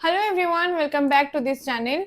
Hello everyone, welcome back to this channel.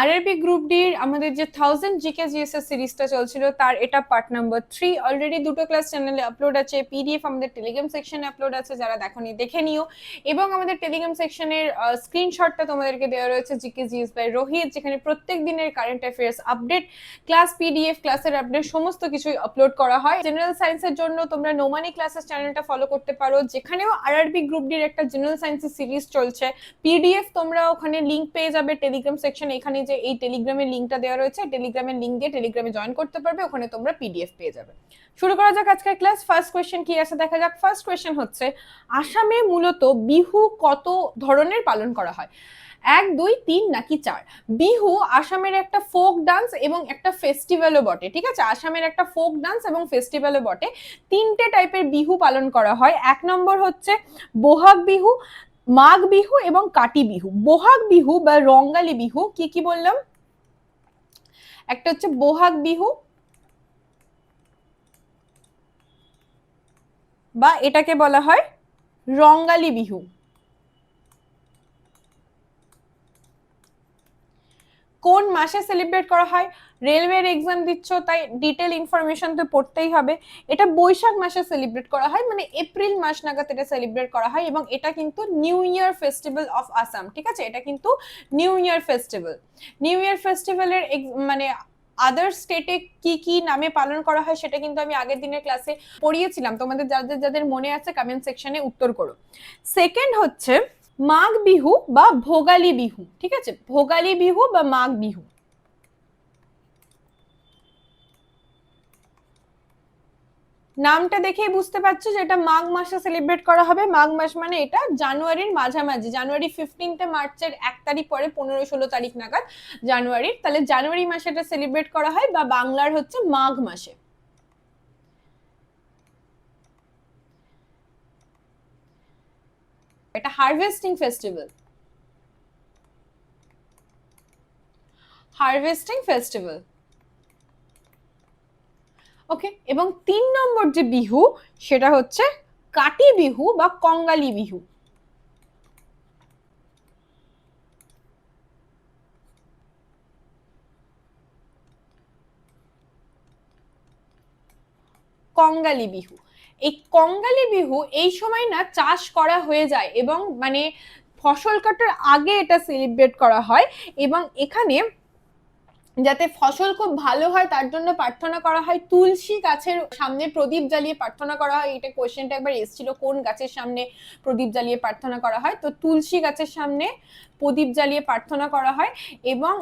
RRB group ডির আমাদের যে 1000 জিকে জিএসএস সিরিজটা চলছিল তার এটা পার্ট নাম্বার 3 অলরেডি দুটো ক্লাস চ্যানেলে আপলোড আছে, পিডিএফ আমাদের টেলিগ্রাম সেকশনে আপলোড আছে, যারা দেখোনি দেখে নিও। এবং আমাদের টেলিগ্রাম সেকশনের স্ক্রিনশটটা তোমাদেরকে দেওয়া রয়েছে জিকে জিএস বাই রোহিত, যেখানে প্রত্যেক দিনের current affairs update, class PDF, ক্লাসের আপডেট সমস্ত কিছুই আপলোড করা হয়। জেনারেল সায়েন্সের জন্য তোমরা নোমানি ক্লাসেস চ্যানেলটা ফলো করতে পারো, যেখানেও আরআরবি গ্রুপ ডির একটা জেনারেল সায়েন্সের সিরিজ চলছে। পিডিএফ তোমরা ওখানে লিংক পেয়ে যাবে টেলিগ্রাম সেকশন, এখানে যে এই টেলিগ্রামের লিংকটা দেওয়া রয়েছে, টেলিগ্রামের লিংক দিয়ে টেলিগ্রামে জয়েন করতে পারবে, ওখানে তোমরা পিডিএফ পেয়ে যাবে। শুরু করা যাক আজকের ক্লাস। ফার্স্ট কোশ্চেন কি আছে দেখা যাক। ফার্স্ট কোশ্চেন হচ্ছে, আসামে মূলত বিহু কত ধরনের পালন করা হয়? 1, 2, 3 নাকি 4? বিহু আসামের একটা ফোক ডান্স এবং একটা ফেস্টিভ্যালও বটে, ঠিক আছে? আসামের একটা ফোক ডান্স এবং ফেস্টিভ্যালও বটে। তিনটে টাইপের বিহু পালন করা হয়। 1 নম্বর হচ্ছে বহাগ বিহু, মাঘ বিহু এবং কাটি বিহু। বহাগ বিহু বা রঙ্গালী বিহু কি কি বললাম? একটা হচ্ছে বহাগ বিহু বা এটাকে বলা হয় রঙ্গালী বিহু। কোন মাসে সেলিব্রেট করা হয়? রেলওয়ের এক্সাম দিচ্ছ তাই ডিটেল ইনফরমেশন তো পড়তেই হবে। এটা বৈশাখ মাসে সেলিব্রেট করা হয়, মানে এপ্রিল মাস নাগাদ এটা সেলিব্রেট করা হয়, এবং এটা কিন্তু new year festival of Assam, ঠিক আছে? এটা কিন্তু new year festival. New year ফেস্টিভ্যালের মানে আদার স্টেটে কি কি নামে পালন করা হয় সেটা কিন্তু আমি আগের দিনের ক্লাসে পড়িয়েছিলাম, তোমাদের যাদের যাদের মনে আছে কমেন্ট সেকশনে উত্তর করো। সেকেন্ড হচ্ছে মাঘ বিহু বা ভোগালী বিহু, ঠিক আছে? ভোগালী বিহু বা মাঘ বিহু। নামটা দেখেই বুঝতে পারছো যে এটা মাঘ মাসে সেলিব্রেট করা হবে। মাঘ মাস মানে এটা জানুয়ারির মাঝামাঝি, জানুয়ারি 15 মার্চের 1 তারিখ পরে 15-16 তারিখ নাগাদ জানুয়ারির, তাহলে জানুয়ারি মাসে এটা সেলিব্রেট করা হয়, বা বাংলার হচ্ছে মাঘ মাসে। এটা হারভেস্টিং ফেস্টিভ্যাল, হারভেস্টিং ফেস্টিভ্যাল। ওকে, এবং 3 নম্বর যে বিহু সেটা হচ্ছে কাটি বিহু বা কঙ্গালী বিহু। কঙ্গালী বিহু, এই কঙ্গালী বিহু এই সময় না চাষ করা হয়ে যায়, এবং মানে ফসল কাটার আগে এটা সেলিব্রেট করা হয়, এবং এখানে যাতে ফসল খুব ভালো হয় তার জন্য প্রার্থনা করা হয়। তুলসী গাছের সামনে প্রদীপ জ্বালিয়ে প্রার্থনা করা হয়। এটা কোশ্চেনটা একবার এসেছিল, কোন গাছের সামনে প্রদীপ জ্বালিয়ে প্রার্থনা করা হয়? তো তুলসী গাছের সামনে প্রদীপ জ্বালিয়ে প্রার্থনা করা হয়। এবং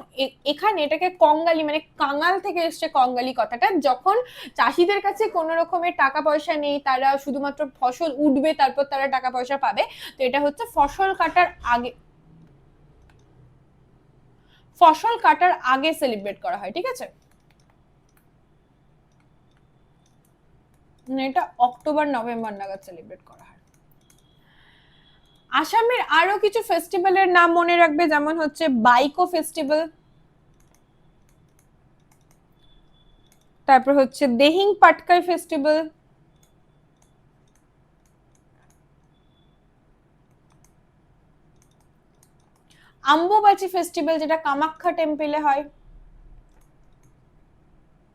এখানে এটাকে কঙ্গালী মানে কাঙাল থেকে এসছে কঙ্গালী কথাটা, যখন চাষিদের কাছে কোনো রকমের টাকা পয়সা নেই, তারা শুধুমাত্র ফসল উঠবে তারপর তারা টাকা পয়সা পাবে, তো এটা হচ্ছে ফসল কাটার আগে, ফসল কাটার আগে সেলিব্রেট করা হয়, ঠিক আছে? এটা অক্টোবর নভেম্বর নাগাদ সেলিব্রেট করা হয়। আসামের আরো কিছু ফেস্টিভ্যালের নাম মনে রাখবে, যেমন হচ্ছে বাইকো ফেস্টিভ্যাল, তারপর হচ্ছে দেহিং পাটকাই ফেস্টিভ্যাল, আম্বুবাচি ফেস্টিভ্যাল যেটা কামাখ্যা টেম্পলে হয়,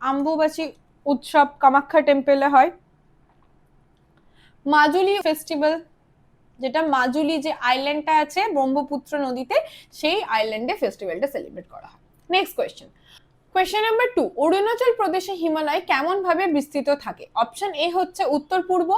আম্বুবাচি উৎসব কামাখ্যা টেম্পলে হয়। মাজুলি ফেস্টিভ্যাল, যেটা মাজুলি যে আইল্যান্ডটা আছে ব্রহ্মপুত্র নদীতে, সেই আইল্যান্ডে ফেস্টিভ্যালটা সেলিব্রেট করা হয়। Next question. Question number 2, Arunachal প্রদেশে হিমালয় কেমন ভাবে বিস্তৃত থাকে? অপশন এ হচ্ছে উত্তর পূর্ব,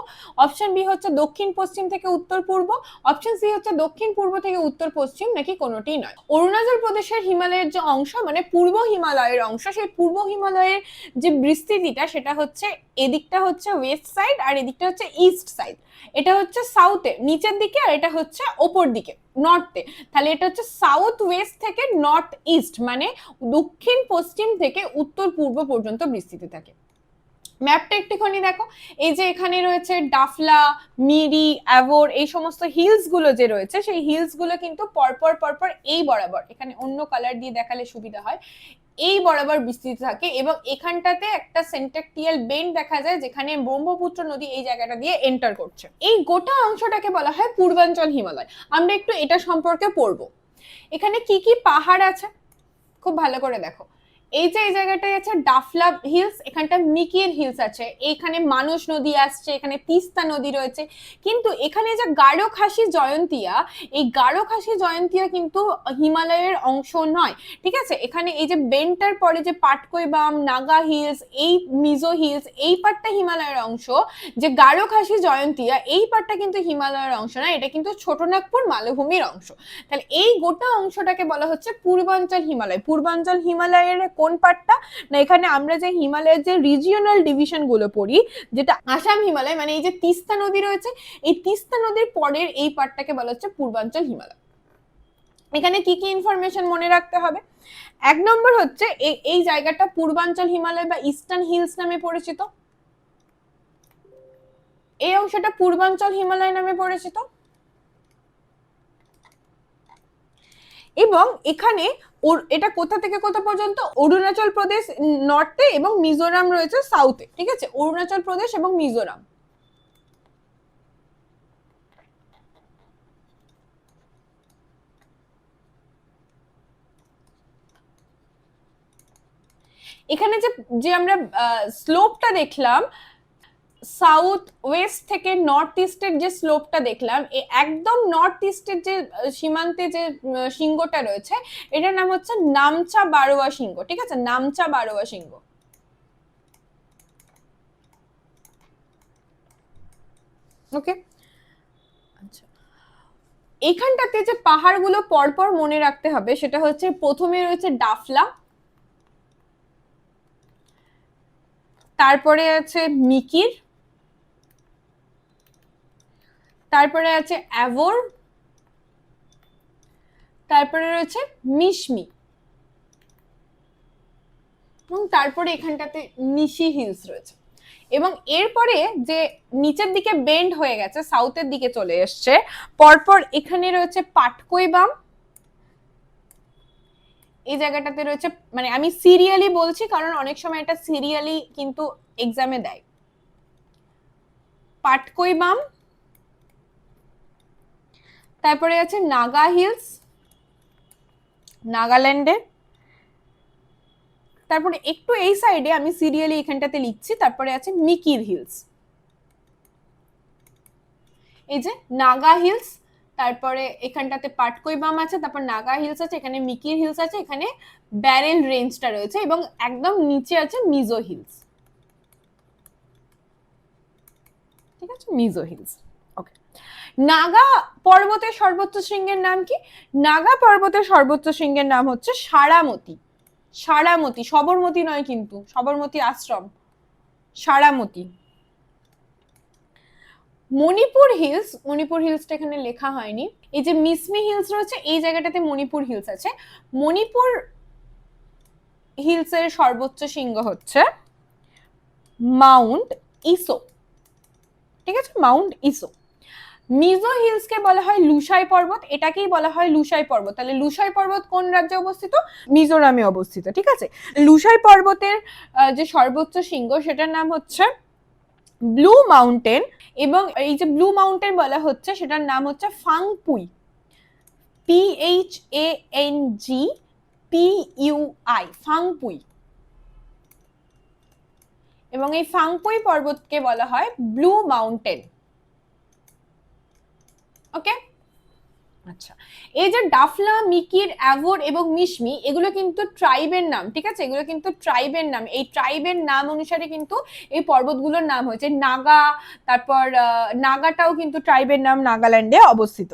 অপশন বি হচ্ছে দক্ষিণ পশ্চিম থেকে উত্তর পূর্ব, অপশন সি হচ্ছে দক্ষিণ পূর্ব থেকে উত্তর পশ্চিম, নাকি কোনোটিই নয়। অরুণাচল প্রদেশের হিমালয়ের যে অংশ মানে পূর্ব হিমালয়ের অংশ, সেই পূর্ব হিমালয়ের যে বিস্তৃতিটা সেটা হচ্ছে এদিকটা হচ্ছে ওয়েস্ট সাইড আর এদিকটা হচ্ছে ইস্ট সাইড। এটা হচ্ছে সাউথে নিচের দিকে আর এটা হচ্ছে ওপর দিকে নর্থে, তাহলে এটা হচ্ছে সাউথ ওয়েস্ট থেকে নর্থ ইস্ট, মানে দক্ষিণ পশ্চিম থেকে উত্তর পূর্ব পর্যন্ত বিস্তৃত থাকে। ম্যাপটা একটুখানি দেখো, এই যে এখানে রয়েছে ডাফলা, মিরি, অ্যাভোর, এই সমস্ত হিলস গুলো যে রয়েছে সেই হিলস গুলো কিন্তু পরপর পরপর এই বরাবর, এখানে অন্য কালার দিয়ে দেখালে সুবিধা হয়, এই বরাবর বিস্তৃত থাকে এবং এখানটাতে একটা সেন্টেকটিয়াল বেন্ড দেখা যায় যেখানে ব্রহ্মপুত্র নদী এই জায়গাটা দিয়ে এন্টার করছে। এই গোটা অংশটাকে বলা হয় পূর্বাঞ্চল হিমালয়। আমরা একটু এটা সম্পর্কে পড়বো। এখানে কি কি পাহাড় আছে খুব ভালো করে দেখো। এই যে এই জায়গাটায় আছে ডাফলা হিলস, এখানটা মিকির হিলস আছে, এখানে মানস নদী আসছে, এখানে তিস্তা নদী রয়েছে। কিন্তু এখানে যে গাঢ় খাসি জয়ন্তিয়া, এই গাঢ় খাসি জয়ন্তিয়া কিন্তু হিমালয়ের অংশ নয়, ঠিক আছে। এখানে এই যে বেন্টার পরে যে পাটকইবাম, নাগা হিলস, এই মিজো হিলস, এই পার্টটা হিমালয়ের অংশ। যে গাঢ় খাসি জয়ন্তিয়া এই পার্টটা কিন্তু হিমালয়ের অংশ না, এটা কিন্তু ছোটনাগপুর মালভূমির অংশ। তাহলে এই গোটা অংশটাকে বলা হচ্ছে পূর্বাঞ্চল হিমালয়। পূর্বাঞ্চল হিমালয়ের কোন পার্টটা না, এখানে আমরা যে হিমালয়ের যে রিজিওনাল ডিভিশন গুলো পড়ি, যেটা আসাম হিমালয়, মানে এই যে তিস্তা নদী রয়েছে, এই তিস্তা নদীর পরের এই পার্টটাকে বলা হচ্ছে পূর্বাঞ্চল হিমালয়। এখানে কি কি ইনফরমেশন মনে রাখতে হবে? এক নম্বর হচ্ছে এই জায়গাটা পূর্বাঞ্চল হিমালয় বা ইস্টার্ন হিলস নামে পরিচিত। এই অংশটা পূর্বাঞ্চল হিমালয় নামে পরিচিত। এবং এখানে এটা কোথা থেকে কোথা পর্যন্ত? অরুণাচল প্রদেশ নর্থে এবং মিজোরাম রয়েছে সাউথে, ঠিক আছে, অরুণাচল প্রদেশ এবং মিজোরাম। এখানে যে যে আমরা স্লোপটা দেখলাম, সাউথ ওয়েস্ট থেকে নর্থ ইস্টের যে স্লোপটা দেখলাম, একদম নর্থ ইস্টের যে সীমান্তে যে শৃঙ্গটা রয়েছে, এটার নাম হচ্ছে নামচা বারোয়া শৃঙ্গ, ঠিক আছে, নামচা বারোয়া শৃঙ্গ। ওকে, আচ্ছা, এখানটাতে যে পাহাড়গুলো পরপর মনে রাখতে হবে সেটা হচ্ছে, প্রথমে রয়েছে ডাফলা, তারপরে আছে মিকির, তারপরে আছে অ্যাভোর, তারপরে রয়েছে মিশমি, এবং তারপরে এখানটাতে নিশি হিলস রয়েছে। এবং এরপরে যে নিচের দিকে বেন্ড হয়ে গেছে, সাউথের দিকে চলে এসছে, পরপর এখানে রয়েছে পাটকইবাম, এই জায়গাটাতে রয়েছে, মানে আমি সিরিয়ালি বলছি কারণ অনেক সময় এটা সিরিয়ালি কিন্তু এক্সামে দেয়। পাটকইবাম, তারপরে আছে নাগা হিলস, নাগাল্যান্ডে, তারপরে একটু এই সাইডে আমি সিরিয়ালি এখানটাতে লিখছি, তারপরে আছে মিকির হিলস, এই যে নাগা হিলস, তারপরে এখানটাতে পাটকইবাম আছে, তারপর নাগা হিলস আছে, এখানে মিকির হিলস আছে, এখানে ব্যারেল রেঞ্জটা রয়েছে, এবং একদম নিচে আছে মিজো হিলস, ঠিক আছে, মিজো হিলস। ওকে, নাগা পর্বতের সর্বোচ্চ শৃঙ্গের নাম কি? নাগা পর্বতের সর্বোচ্চ শৃঙ্গের নাম হচ্ছে সারামতি। সারামতি, সবরমতি নয় কিন্তু, সবরমতি আশ্রম, সারামতি। মণিপুর হিলস, মণিপুর হিলসটা এখানে লেখা হয়নি, এই যে মিসমি হিলস রয়েছে এই জায়গাটাতে মণিপুর হিলস আছে। মণিপুর হিলসের সর্বোচ্চ শৃঙ্গ হচ্ছে মাউন্ট ইসো, ঠিক আছে, মাউন্ট ইসো। মিজো হিলসকে বলা হয় লুসাই পর্বত, এটাকেই বলা হয় লুসাই পর্বত। তাহলে লুসাই পর্বত কোন রাজ্যে অবস্থিত? মিজোরামে অবস্থিত, ঠিক আছে। লুসাই পর্বতের যে সর্বোচ্চ শৃঙ্গ সেটার নাম হচ্ছে ব্লু মাউন্টেন, এবং এই যে ব্লু মাউন্টেন বলা হচ্ছে সেটার নাম হচ্ছে ফাংপুই, PHANGPUI, ফাংপুই। এবং এই ফাংপুই পর্বতকে বলা হয় ব্লু মাউন্টেন। ওকে, আচ্ছা, এই যে ডাফলা, মিকির, অ্যাভোর এবং মিশমি, এগুলো কিন্তু ট্রাইবের নাম, ঠিক আছে, এগুলো কিন্তু ট্রাইবের নাম। এই ট্রাইবের নাম অনুসারে কিন্তু এই পর্বতগুলোর নাম হয়েছে। নাগা, তারপর নাগাটাও কিন্তু ট্রাইবের নাম, নাগাল্যান্ডে অবস্থিত।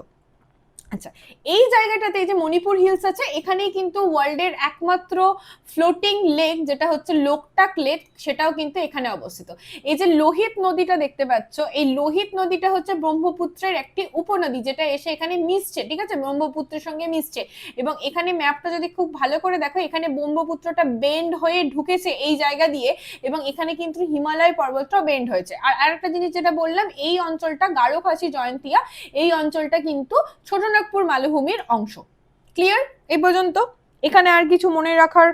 আচ্ছা, এই জায়গাটাতে এই যে মণিপুর হিলস আছে, এখানেই কিন্তু ওয়ার্ল্ডের একমাত্র ফ্লোটিং লেক যেটা হচ্ছে লোকটাক লেক, সেটাও কিন্তু এখানে অবস্থিত। এই যে লোহিত নদীটা দেখতে পাচ্ছ, এই লোহিত নদীটা হচ্ছে ব্রহ্মপুত্রের একটি উপনদী যেটা এসে এখানে মিশছে, ঠিক আছে, ব্রহ্মপুত্রের সঙ্গে মিশছে। এবং এখানে ম্যাপটা যদি খুব ভালো করে দেখো, এখানে ব্রহ্মপুত্রটা বেন্ড হয়ে ঢুকেছে এই জায়গা দিয়ে, এবং এখানে কিন্তু হিমালয় পর্বতটাও বেন্ড হয়েছে। আর আরেকটা জিনিস যেটা বললাম, এই অঞ্চলটা গাঢ় খাসি জয়ন্তিয়া, এই অঞ্চলটা কিন্তু ছোটনাগপুর মালভূমির অংশ। ক্লিয়ার এই পর্যন্ত? এখানে আর কিছু মনে রাখার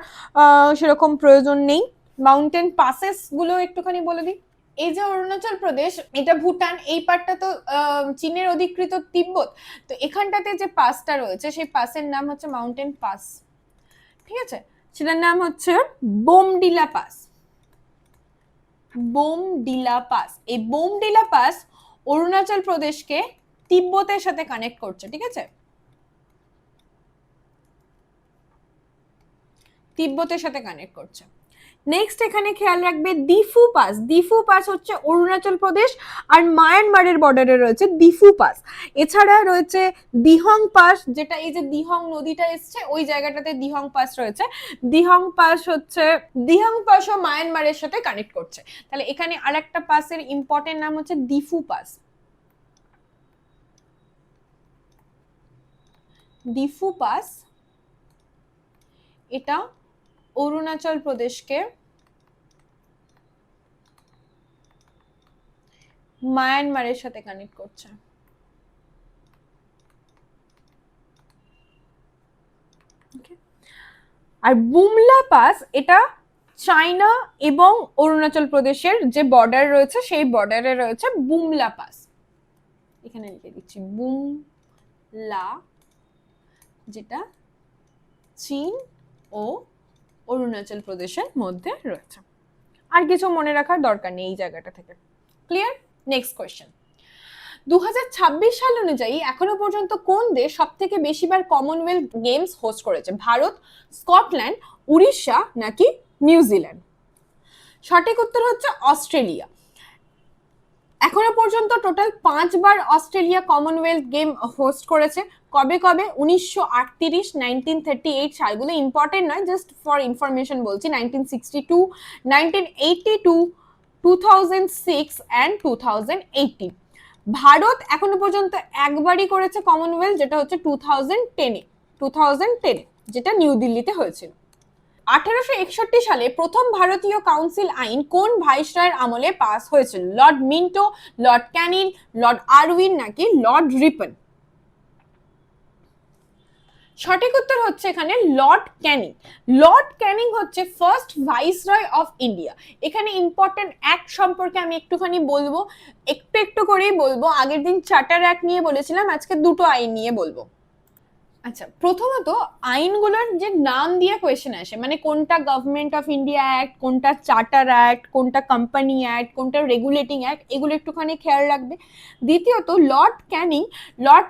সেরকম প্রয়োজন নেই। মাউন্টেন পাসেস গুলো একটুখানি বলে দিই। এই যে অরুণাচল প্রদেশ, এটা ভুটান, এই পার্টটা তো চীনের অধিকৃত তিব্বত। তো এখানটাতে যে পাসটা রয়েছে সেই পাসের নাম হচ্ছে মাউন্টেন পাস, ঠিক আছে? সেটার নাম হচ্ছে বোমডিলা পাস। বোমডিলা পাস, এই বোমডিলা পাস অরুণাচল প্রদেশকে তিব্বতের সাথে কানেক্ট করছে, ঠিক আছে? তিব্বতের সাথে কানেক্ট করছে। নেক্সট এখানে খেয়াল রাখবে দিফু পাস। দিফু পাস হচ্ছে অরুণাচল প্রদেশ আর মায়ানমারের বর্ডারে রয়েছে দিফু পাস। এছাড়া রয়েছে দিহং পাস, যেটা এই যে দিহং নদীটা এসছে ওই জায়গাটাতে দিহং পাস রয়েছে। দিহং পাস হচ্ছে, দিহং পাসও মায়ানমারের সাথে কানেক্ট করছে। তাহলে এখানে আরেকটা পাসের ইম্পর্টেন্ট নাম হচ্ছে দিফু পাস। দিফু পাস এটা অরুণাচল প্রদেশকে মায়ানমারের সাথে কানেক্ট করছে। আর বুমলা পাস এটা চায়না এবং অরুণাচল প্রদেশের যে বর্ডার রয়েছে সেই বর্ডারে রয়েছে বুমলা পাস। এখানে লিখে দিচ্ছি বুমলা, যেটা চীন ও অরুণাচল প্রদেশের মধ্যে রয়েছে। আর কিছু মনে রাখার দরকার নেই এই জায়গাটা থেকে। ক্লিয়ার? Next question. 2026 সাল অনুযায়ী এখনো পর্যন্ত কোন দেশ সব থেকে বেশিবার কমনওয়েলথ গেমস হোস্ট করেছে? ভারত, স্কটল্যান্ড, উড়িষ্যা নাকি নিউজিল্যান্ড? সঠিক উত্তর হচ্ছে অস্ট্রেলিয়া। এখনো পর্যন্ত টোটাল 5 বার অস্ট্রেলিয়া কমনওয়েলথ গেম হোস্ট করেছে। কবে কবে? 1938, 1938 সালগুলো ইম্পর্টেন্ট নয়, জাস্ট ফর ইনফরমেশন বলছি। 1962, 1982, 2006 অ্যান্ড 2018। ভারত এখনো পর্যন্ত একবারই করেছে কমনওয়েলথ, যেটা হচ্ছে 2010, যেটা নিউ দিল্লিতে হয়েছিল। 1861 সালে প্রথম ভারতীয় কাউন্সিল আইন কোন ভাইসরয়ের আমলে পাস হয়েছিল? Lord Minto, Lord Canning, Lord Irwin নাকি লর্ড রিপন? সঠিক উত্তর হচ্ছে এখানে লর্ড ক্যানিং। লর্ড ক্যানিং হচ্ছে ফার্স্ট ভাইসরয় অফ ইন্ডিয়া। এখানে ইম্পর্টেন্ট অ্যাক্ট সম্পর্কে আমি একটুখানি বলবো, একটু করেই বলবো। আগের দিন চার্টার অ্যাক্ট নিয়ে বলেছিলাম, আজকে দুটো আইন নিয়ে বলবো। আচ্ছা, প্রথমত আইনগুলোর যে নাম দিয়ে কোয়েশ্চেন আসে, মানে কোনটা গভর্নমেন্ট অফ ইন্ডিয়া অ্যাক্ট, কোনটা চার্টার অ্যাক্ট, কোনটা কোম্পানি অ্যাক্ট, কোনটা রেগুলেটিং অ্যাক্ট, এগুলো একটুখানি খেয়াল রাখবে। দ্বিতীয়ত লর্ড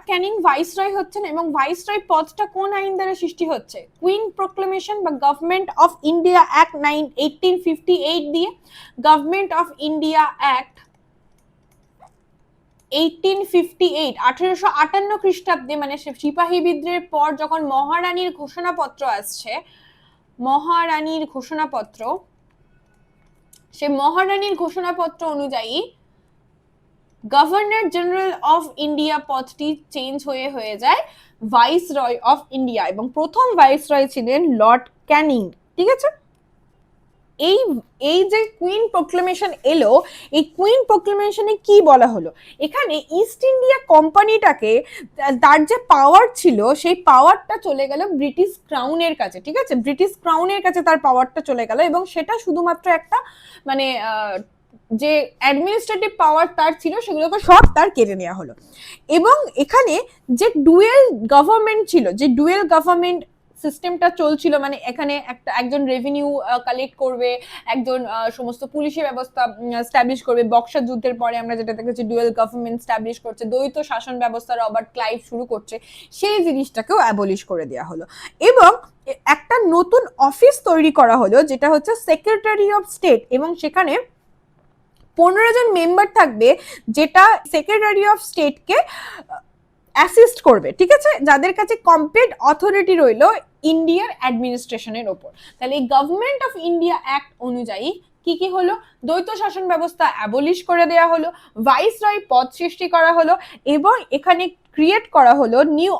ক্যানিং ভাইসরয় হচ্ছেন, এবং ভাইসরয় পদটা কোন আইন দ্বারা সৃষ্টি হচ্ছে? কুইন প্রোক্লেমেশন বা গভর্নমেন্ট অফ ইন্ডিয়া অ্যাক্ট 1858 দিয়ে। গভর্নমেন্ট অফ ইন্ডিয়া অ্যাক্ট 1858 খ্রিস্টাব্দে, মানে সিপাহী বিদ্রোহের পর যখন মহারানীর ঘোষণাপত্র আসছে, মহারানীর ঘোষণাপত্র, সে মহারানীর ঘোষণাপত্র অনুযায়ী গভর্নর জেনারেল অফ ইন্ডিয়া পদটি চেঞ্জ হয়ে যায় ভাইসরয় অফ ইন্ডিয়া, এবং প্রথম ভাইসরয় ছিলেন লর্ড ক্যানিং। ঠিক আছে? এই যে কুইন প্রোক্লেমেশন এলো, এই কুইন প্রোক্লেমেশনে কি বলা হলো? এখানে ইস্ট ইন্ডিয়া কোম্পানিটাকে, তার যে পাওয়ার ছিল সেই পাওয়ারটা চলে গেল ব্রিটিশ ক্রাউনের কাছে। ঠিক আছে? ব্রিটিশ ক্রাউনের কাছে তার পাওয়ারটা চলে গেল, এবং সেটা শুধুমাত্র একটা মানে যে অ্যাডমিনিস্ট্রেটিভ পাওয়ার তার ছিল সেগুলোকে সব তার কেড়ে নেওয়া হলো। এবং এখানে যে ডুয়েল গভর্নমেন্ট ছিল, যে ডুয়েল গভর্নমেন্ট সিস্টেমটা চলছিল, মানে এখানে একজন রেভিনিউ কালেক্ট করবে, একজন সমস্ত পুলিশি ব্যবস্থা স্ট্যাবলিশ করবে। বক্সার যুদ্ধের পরে আমরা যেটা দেখেছি ডুয়েল গভর্নমেন্ট স্ট্যাবলিশ করছে, দ্বৈত শাসন ব্যবস্থা রবার্ট ক্লাইভ শুরু করছে, সেই জিনিসটাকেও অ্যাবলিশ করে দেওয়া হলো। এবং একটা নতুন অফিস তৈরি করা হলো, যেটা হচ্ছে সেক্রেটারি অফ স্টেট, এবং সেখানে 15 জন মেম্বার থাকবে, যেটা সেক্রেটারি অফ স্টেটকে অ্যাসিস্ট করবে। ঠিক আছে? যাদের কাছে কমপ্লিট অথরিটি রইল ইন্ডিয়ার অ্যাডমিনিস্ট্রেশনের ওপর। তাহলে এই গভর্নমেন্ট অফ ইন্ডিয়া অ্যাক্ট অনুযায়ী কি কি হলো? দ্বৈত শাসন ব্যবস্থা অ্যাবলিশ করে দেওয়া হলো, ভাইসরয় পদ সৃষ্টি করা হলো, এবং এখানে ক্রিয়েট করা হলো নিউ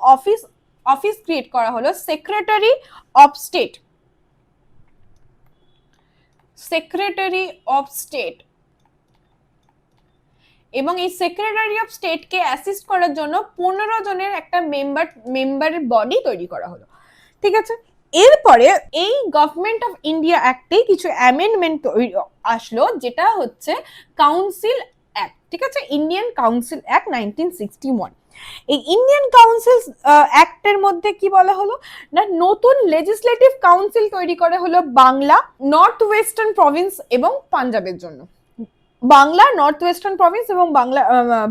অফিস ক্রিয়েট করা হলো secretary of state. Secretary of state, এবং এই সেক্রেটারি অফ স্টেটকে অ্যাসিস্ট করার জন্য 15 জনের একটা মেম্বারের বডি তৈরি করা হলো। ঠিক আছে? এরপরে এই গভর্নমেন্ট অফ ইন্ডিয়া অ্যাক্টে কিছু অ্যামেন্ডমেন্ট আসলো, যেটা হচ্ছে কাউন্সিল অ্যাক্ট, ঠিক আছে, ইন্ডিয়ান কাউন্সিল অ্যাক্ট 1961। এই ইন্ডিয়ান কাউন্সিল অ্যাক্টের মধ্যে কি বলা হলো না, নতুন লেজিসলেটিভ কাউন্সিল তৈরি করা হলো বাংলা, নর্থ ওয়েস্টার্ন প্রভিন্স এবং পাঞ্জাবের জন্য। বাংলা, নর্থ ওয়েস্টার্ন প্রভিন্স এবং বাংলা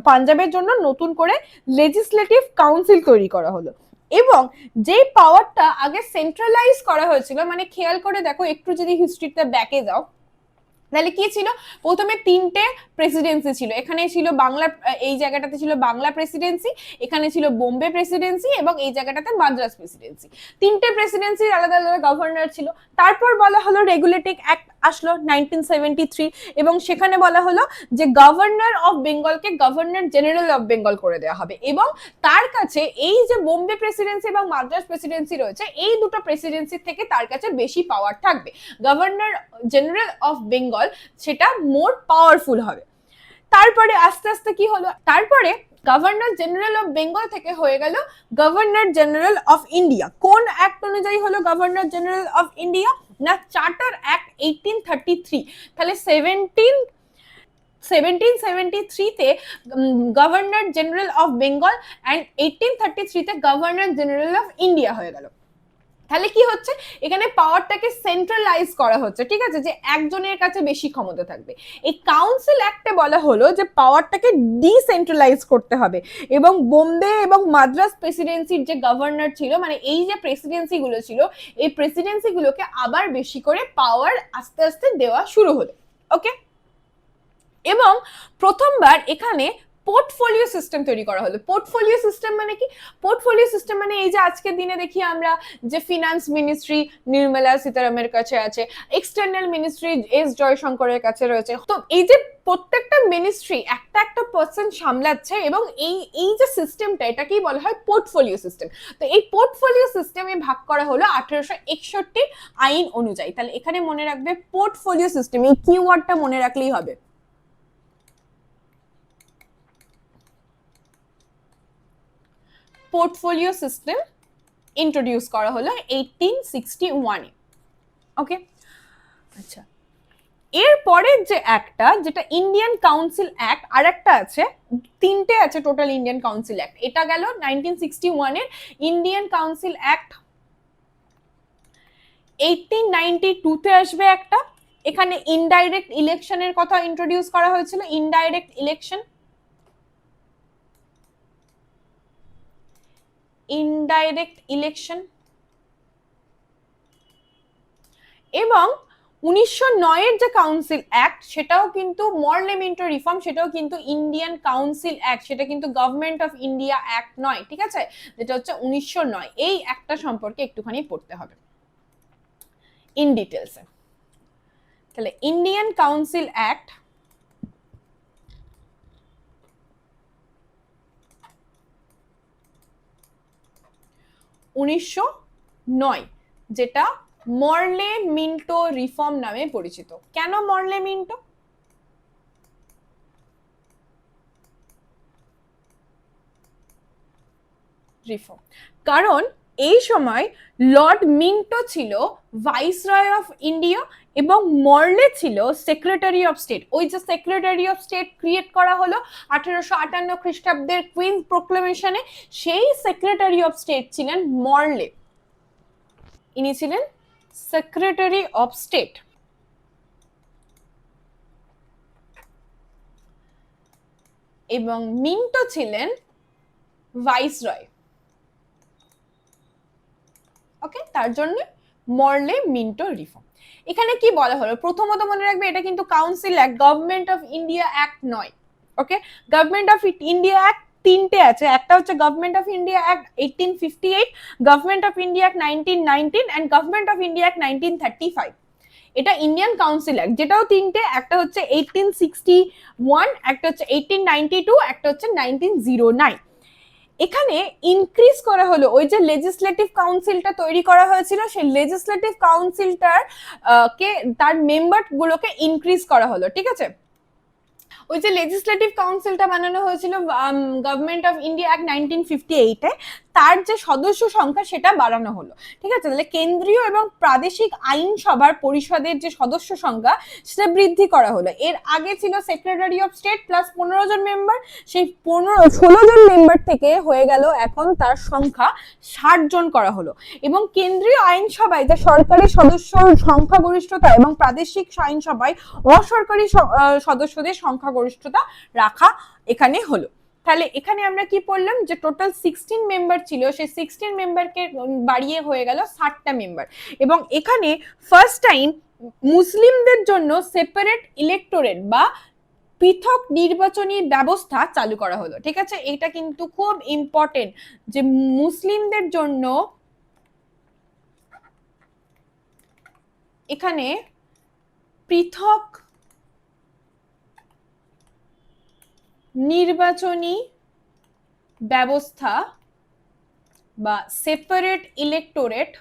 পাঞ্জাবের জন্য নতুন করে লেজিসলেটিভ কাউন্সিল তৈরি করা হলো। এবং যে পাওয়ারটা আগে সেন্ট্রালাইজ করা হয়েছিল, মানে খেয়াল করে দেখো একটু যদি হিস্ট্রিতে ব্যাকে যাও, তাহলে কি ছিল, প্রথমে তিনটে প্রেসিডেন্সি ছিল। এখানে ছিল বাংলা, এই জায়গাটাতে ছিল বাংলা প্রেসিডেন্সি, এখানে ছিল বোম্বে প্রেসিডেন্সি এবং এই জায়গাটাতে মাদ্রাস প্রেসিডেন্সি। তিনটে প্রেসিডেন্সি আলাদা আলাদা গভর্নর ছিল। তারপর বলা হলো রেগুলেটিং অ্যাক্ট আসলো 1973, এবং সেখানে বলা হলো যে গভর্নর অফ বেঙ্গলকে গভর্নর জেনারেল অফ বেঙ্গল করে দেওয়া হবে, এবং তার কাছে এই যে বোম্বে প্রেসিডেন্সি এবং মাদ্রাস প্রেসিডেন্সি রয়েছে, এই দুটো প্রেসিডেন্সি থেকে তার কাছে বেশি পাওয়ার থাকবে। গভর্নর জেনারেল অফ বেঙ্গল সেটা মোর পাওয়ারফুল হবে। তারপরে আস্তে আস্তে কি হলো, তারপরে গভর্নর জেনারেল অফ বেঙ্গল থেকে হয়ে গেল গভর্নর জেনারেল অফ ইন্ডিয়া। কোন অ্যাক্ট অনুযায়ী হলো গভর্নর জেনারেল অফ ইন্ডিয়া না, চার্টার অ্যাক্ট 1833। তাহলে 1773 তে governor general of Bengal and 1833 তে গভর্নর জেনারেল অফ ইন্ডিয়া হয়ে গেল। তাহলে কি হচ্ছে, এখানে পাওয়ারটাকে সেন্ট্রালাইজ করা হচ্ছে, ঠিক আছে, যে একজনের কাছে বেশি ক্ষমতা থাকবে। এই কাউন্সিল অ্যাক্টে বলা হলো যে পাওয়ারটাকে ডিসেন্ট্রালাইজ করতে হবে, এবং বোম্বে এবং মাদ্রাস প্রেসিডেন্সির যে গভর্নর ছিল, মানে এই যে প্রেসিডেন্সি গুলো ছিল, এই প্রেসিডেন্সি গুলোকে আবার বেশি করে পাওয়ার আস্তে আস্তে দেওয়া শুরু হলো। ওকে, এবং প্রথমবার এখানে পোর্টফোলিও সিস্টেম তৈরি করা হলো। পোর্টফোলিও সিস্টেম মানে কি, পোর্টফোলিও সিস্টেম মানে এই যে আজকের দিনে দেখি আমরা যে ফিনান্স মিনিস্ট্রি নির্মলা সীতারামের কাছে আছে, এক্সটার্নাল মিনিস্ট্রি এস জয়শঙ্করের কাছে রয়েছে। তো এই যে প্রত্যেকটা মিনিস্ট্রি একটা একটা পার্সন সামলাচ্ছে, এবং এই যে সিস্টেমটা, এটাকেই বলা হয় পোর্টফোলিও সিস্টেম। তো এই পোর্টফোলিও সিস্টেমে ভাগ করা হলো 1861 আইন অনুযায়ী। তাহলে এখানে মনে রাখবে পোর্টফোলিও সিস্টেম, এই কিওয়ার্ডটা মনে রাখলেই হবে। পোর্টফোলিও সিস্টেম ইন্ট্রোডিউস করা হলো 1861 এ। ওকে, আচ্ছা, এর পরের যে অ্যাক্টটা, যেটা ইন্ডিয়ান কাউন্সিল অ্যাক্ট, আর একটা আছে, তিনটে আছে টোটাল ইন্ডিয়ান কাউন্সিল অ্যাক্ট। এটা গেল 1961 এর ইন্ডিয়ান কাউন্সিল অ্যাক্ট। 1892 তে আসবে একটা, এখানে ইনডাইরেক্ট ইলেকশনের কথা ইন্ট্রোডিউস করা হয়েছিল। Indirect election, indirect election. এবং 1909 এর যে কাউন্সিল অ্যাক্ট, সেটাও কিন্তু মরলে মিন্টো রিফর্ম, সেটাও কিন্তু ইন্ডিয়ান কাউন্সিল অ্যাক্ট, সেটা কিন্তু গভর্নমেন্ট অফ ইন্ডিয়া অ্যাক্ট নয়, ঠিক আছে, যেটা হচ্ছে 1909। এই অ্যাক্টটা সম্পর্কে একটুখানি পড়তে হবে ইন ডিটেলসে। তাহলে ইন্ডিয়ান কাউন্সিল অ্যাক্ট 1909, যেটা মরলে মিন্টো রিফর্ম নামে পরিচিত। কেন মরলে মিন্টো? রিফর্ম কারণ এই সময় লর্ড মিন্টো ছিল ভাইসরয় অফ ইন্ডিয়া এবং মরলে ছিল সেক্রেটারি অফ স্টেট। ওই যে সেক্রেটারি অফ স্টেট ক্রিয়েট করা হলো 1858 খ্রিস্টাব্দের কুইন প্রোক্লেমেশনে, সেই সেক্রেটারি অফ স্টেট ছিলেন মরলে। ইনি ছিলেন সেক্রেটারি অফ স্টেট। এবং মিন্টো ছিলেন ভাইসরয়। ওকে, তার জন্য মরলে মিন্টো রিফর্ম। এখানে কি বলা হলো, প্রথমত মনে রাখবে এটা কিন্তু council act, government of India act নয়। Okay, government of India act তিনটে আছে, একটা হচ্ছে government of India act 1858, government of India act 1919 and government of India act 1935। এটা ইন্ডিয়ান কাউন্সিল অ্যাক্ট, যেটাও তিনটে, একটা হচ্ছে 1861, একটা হচ্ছে 1892, একটা হচ্ছে 1909। এখানে ইনক্রিজ করা হলো ওই যে লেজিসলেটিভ কাউন্সিলটা তৈরি করা হয়েছিল, সেই লেজিসলেটিভ কাউন্সিলটার কে তার মেম্বার গুলোকে ইনক্রিজ করা হলো, ঠিক আছে। ওই যে লেজিসলেটিভ কাউন্সিলটা বানানো হয়েছিল গভর্নমেন্ট অফ ইন্ডিয়া অ্যাক্ট 1958-এ, তার যে সদস্য সংখ্যা সেটা বাড়ানো হলো। ঠিক আছে, তাহলে কেন্দ্রীয় এবং প্রাদেশিক আইনসভার পরিষদের যে সদস্য সংখ্যা সেটা বৃদ্ধি করা হলো। এর আগে ছিল সেক্রেটারি অফ স্টেট প্লাস 15 জন মেম্বার, সেই 16 জন মেম্বার থেকে হয়ে গেল এখন তার সংখ্যা 60 জন করা হলো। এবং কেন্দ্রীয় আইনসভায় যে সরকারি সদস্য সংখ্যাগরিষ্ঠতা এবং প্রাদেশিক আইনসভায় অসরকারি সদস্যদের সংখ্যাগরিষ্ঠতা রাখা এখানে হলো। তাহলে এখানে আমরা কি পড়লাম, যে টোটাল 16 মেম্বার ছিল, সেই 16 মেম্বারকে বাড়িয়ে হয়ে গেল 60টা মেম্বার। এবং এখানে ফার্স্ট টাইম মুসলিমদের জন্য সেপারেট ইলেক্টোরেট বা পৃথক নির্বাচনী ব্যবস্থা চালু করা হলো। ঠিক আছে, এটা কিন্তু খুব ইম্পর্টেন্ট যে মুসলিমদের জন্য এখানে পৃথক নির্বাচনী ব্যবস্থা বা সেপারেট ইলেক্টোরেট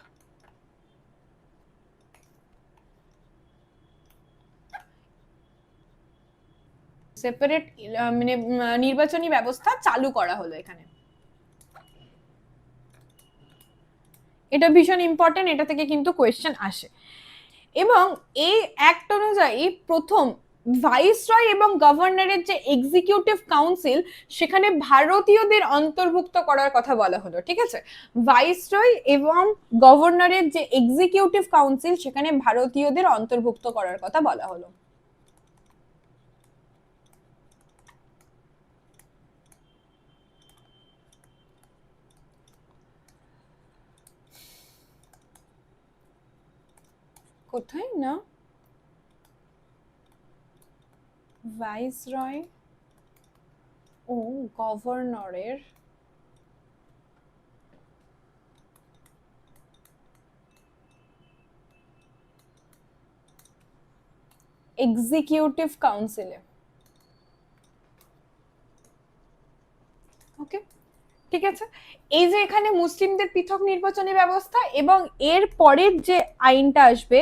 মানে নির্বাচনী ব্যবস্থা চালু করা হলো এখানে। এটা ভীষণ ইম্পর্টেন্ট, এটা থেকে কিন্তু কোয়েশ্চেন আসে। এবং এই অ্যাক্ট অনুযায়ী প্রথম ভাইসরয় এবং গভর্নরের যে এক্সিকিউটিভ কাউন্সিল সেখানে ভারতীয়দের অন্তর্ভুক্ত করার কথা বলা হলো। ঠিক আছে, ভাইসরয় এবং গভর্নরের যে এক্সিকিউটিভ কাউন্সিল সেখানে ভারতীয়দের অন্তর্ভুক্ত করার কথা বলা হলো। কোথায় না ভাইসরয় ও গভর্নরের এক্সিকিউটিভ কাউন্সিলে। ওকে, ঠিক আছে। এই যে এখানে মুসলিমদের পৃথক নির্বাচনী ব্যবস্থা এবং এর পরের যে আইনটা আসবে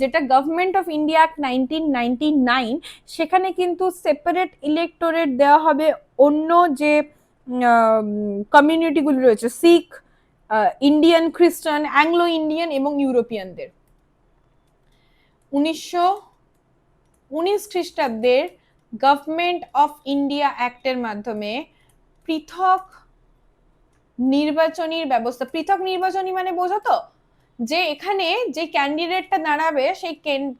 যেটা গভর্নমেন্ট অফ ইন্ডিয়া অ্যাক্ট 1999, সেখানে কিন্তু সেপারেট ইলেক্টোরেট দেওয়া হবে অন্য যে কমিউনিটিগুলো রয়েছে, শিখ, ইন্ডিয়ান, খ্রিস্টান, অ্যাংলো ইন্ডিয়ান এবং ইউরোপিয়ানদের। 1919 খ্রিস্টাব্দের গভর্নমেন্ট অফ ইন্ডিয়া অ্যাক্টের মাধ্যমে পৃথক নির্বাচনী ব্যবস্থা, পৃথক নির্বাচনী মানে বোঝো তো, যে এখানে যে ক্যান্ডিডেটটা দাঁড়াবে সেই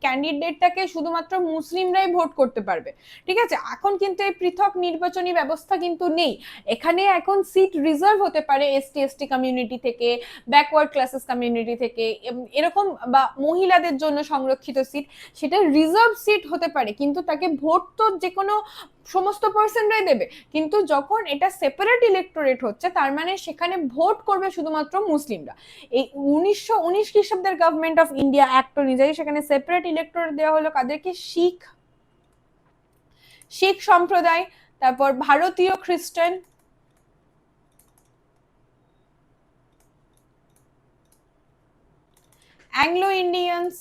ক্যান্ডিডেটটাকে শুধুমাত্র মুসলিমরাই ভোট করতে পারবে। ঠিক আছে, এখন কিন্তু এই পৃথক নির্বাচনী ব্যবস্থা কিন্তু নেই। এখানে এখন সিট রিজার্ভ হতে পারে এসটি এসটি কমিউনিটি থেকে, ব্যাকওয়ার্ড ক্লাসেস কমিউনিটি থেকে, এরকম, বা মহিলাদের জন্য সংরক্ষিত সিট, সেটা রিজার্ভ সিট হতে পারে, কিন্তু তাকে ভোট তো যে কোনো সমস্ত পার্সনরাই দেবে। কিন্তু যখন এটা সেপারেট ইলেক্টোরেট হচ্ছে তার মানে সেখানে ভোট করবে শুধুমাত্র মুসলিমরা। এই 1919 খ্রিস্টাব্দের গভর্নমেন্ট অফ ইন্ডিয়া অ্যাক্ট অনুযায়ী সেখানে সেপারেট ইলেক্টোরেট দেওয়া হলো কাদেরকে, শিখ সম্প্রদায়, তারপর ভারতীয় খ্রিস্টান, অ্যাংলো ইন্ডিয়ানস।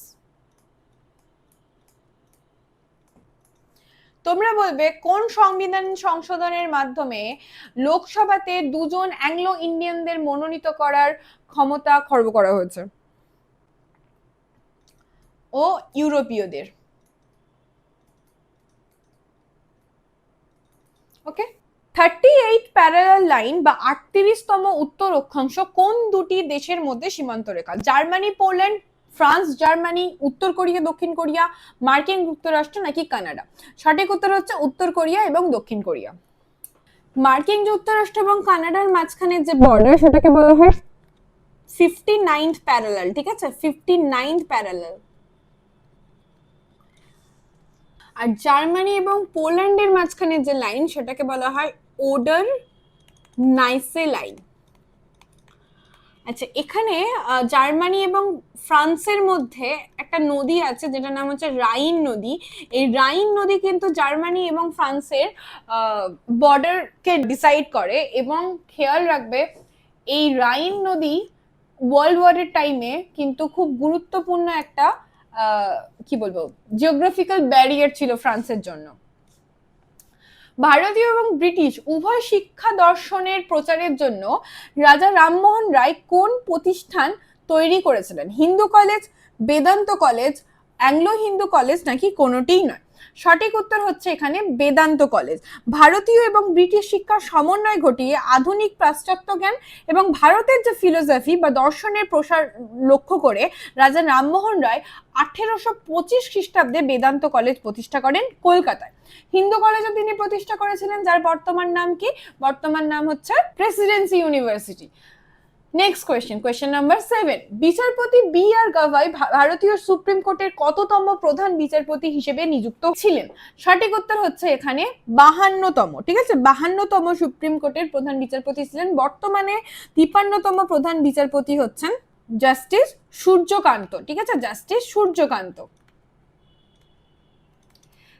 তোমরা বলবে কোন সংবিধান সংশোধনের মাধ্যমে লোকসভাতে 2 জন অ্যাংলো ইন্ডিয়ানদের মনোনীত করার ক্ষমতা খর্ব করা হয়েছে? ও ইউরোপীয়দের। ওকে, 38 প্যারালাল লাইন বা 38তম উত্তর অক্ষাংশ কোন দুটি দেশের মধ্যে সীমান্ত রেখা? জার্মানি, পোল্যান্ড, ফ্রান্স, জার্মানি, উত্তর কোরিয়া, দক্ষিণ কোরিয়া, মার্কিন যুক্তরাষ্ট্র নাকি কানাডা? সঠিক উত্তর হচ্ছে উত্তর কোরিয়া এবং দক্ষিণ কোরিয়া। মার্কিন যুক্তরাষ্ট্র এবং কানাডার মাঝখানে যে বর্ডার সেটাকে বলা হয় 59th প্যারালাল। ঠিক আছে, 59th প্যারালাল। আর জার্মানি এবং পোল্যান্ডের মাঝখানে যে লাইন সেটাকে বলা হয় ওডার নাইসে লাইন। আচ্ছা, এখানে জার্মানি এবং ফ্রান্সের মধ্যে একটা নদী আছে যেটার নাম হচ্ছে রাইন নদী। এই রাইন নদী কিন্তু জার্মানি এবং ফ্রান্সের বর্ডারকে ডিসাইড করে। এবং খেয়াল রাখবে এই রাইন নদী ওয়ার্ল্ড ওয়ারের টাইমে কিন্তু খুব গুরুত্বপূর্ণ একটা কি বলবো জিওগ্রাফিক্যাল ব্যারিয়ার ছিল ফ্রান্সের জন্য। ভারতীয় এবং ব্রিটিশ উভয় শিক্ষা দর্শনের প্রচারের জন্য রাজা রামমোহন রায় কোন প্রতিষ্ঠান তৈরি করেছিলেন? Hindu college, Vedanta college, Anglo Hindu college নাকি কোনোটিই নয়? সঠিক উত্তর হচ্ছে এখানে বেদান্ত কলেজ। ভারতীয় এবং ব্রিটিশ শিক্ষার সমন্বয় ঘটিয়ে আধুনিক পাশ্চাত্য জ্ঞান এবং ভারতের যে ফিলোসফি বা দর্শনের প্রসার লক্ষ্য করে রাজা রামমোহন রায় 1825 খ্রিস্টাব্দে বেদান্ত কলেজ প্রতিষ্ঠা করেন কলকাতায়। হিন্দু কলেজও তিনি প্রতিষ্ঠা করেছিলেন, যার বর্তমান নাম কি? বর্তমান নাম হচ্ছে Presidency university. Next question number 7, বিচারপতি বি আর গাভাই ভারতীয় সুপ্রিম কোর্টের কততম প্রধান বিচারপতি হিসেবে নিযুক্ত ছিলেন? সঠিক উত্তর হচ্ছে এখানে 52তম। ঠিক আছে, 52তম সুপ্রিম কোর্টের প্রধান বিচারপতি ছিলেন। বর্তমানে 53তম প্রধান বিচারপতি হচ্ছেন জাস্টিস সূর্যকান্ত। ঠিক আছে, justice Suryakant.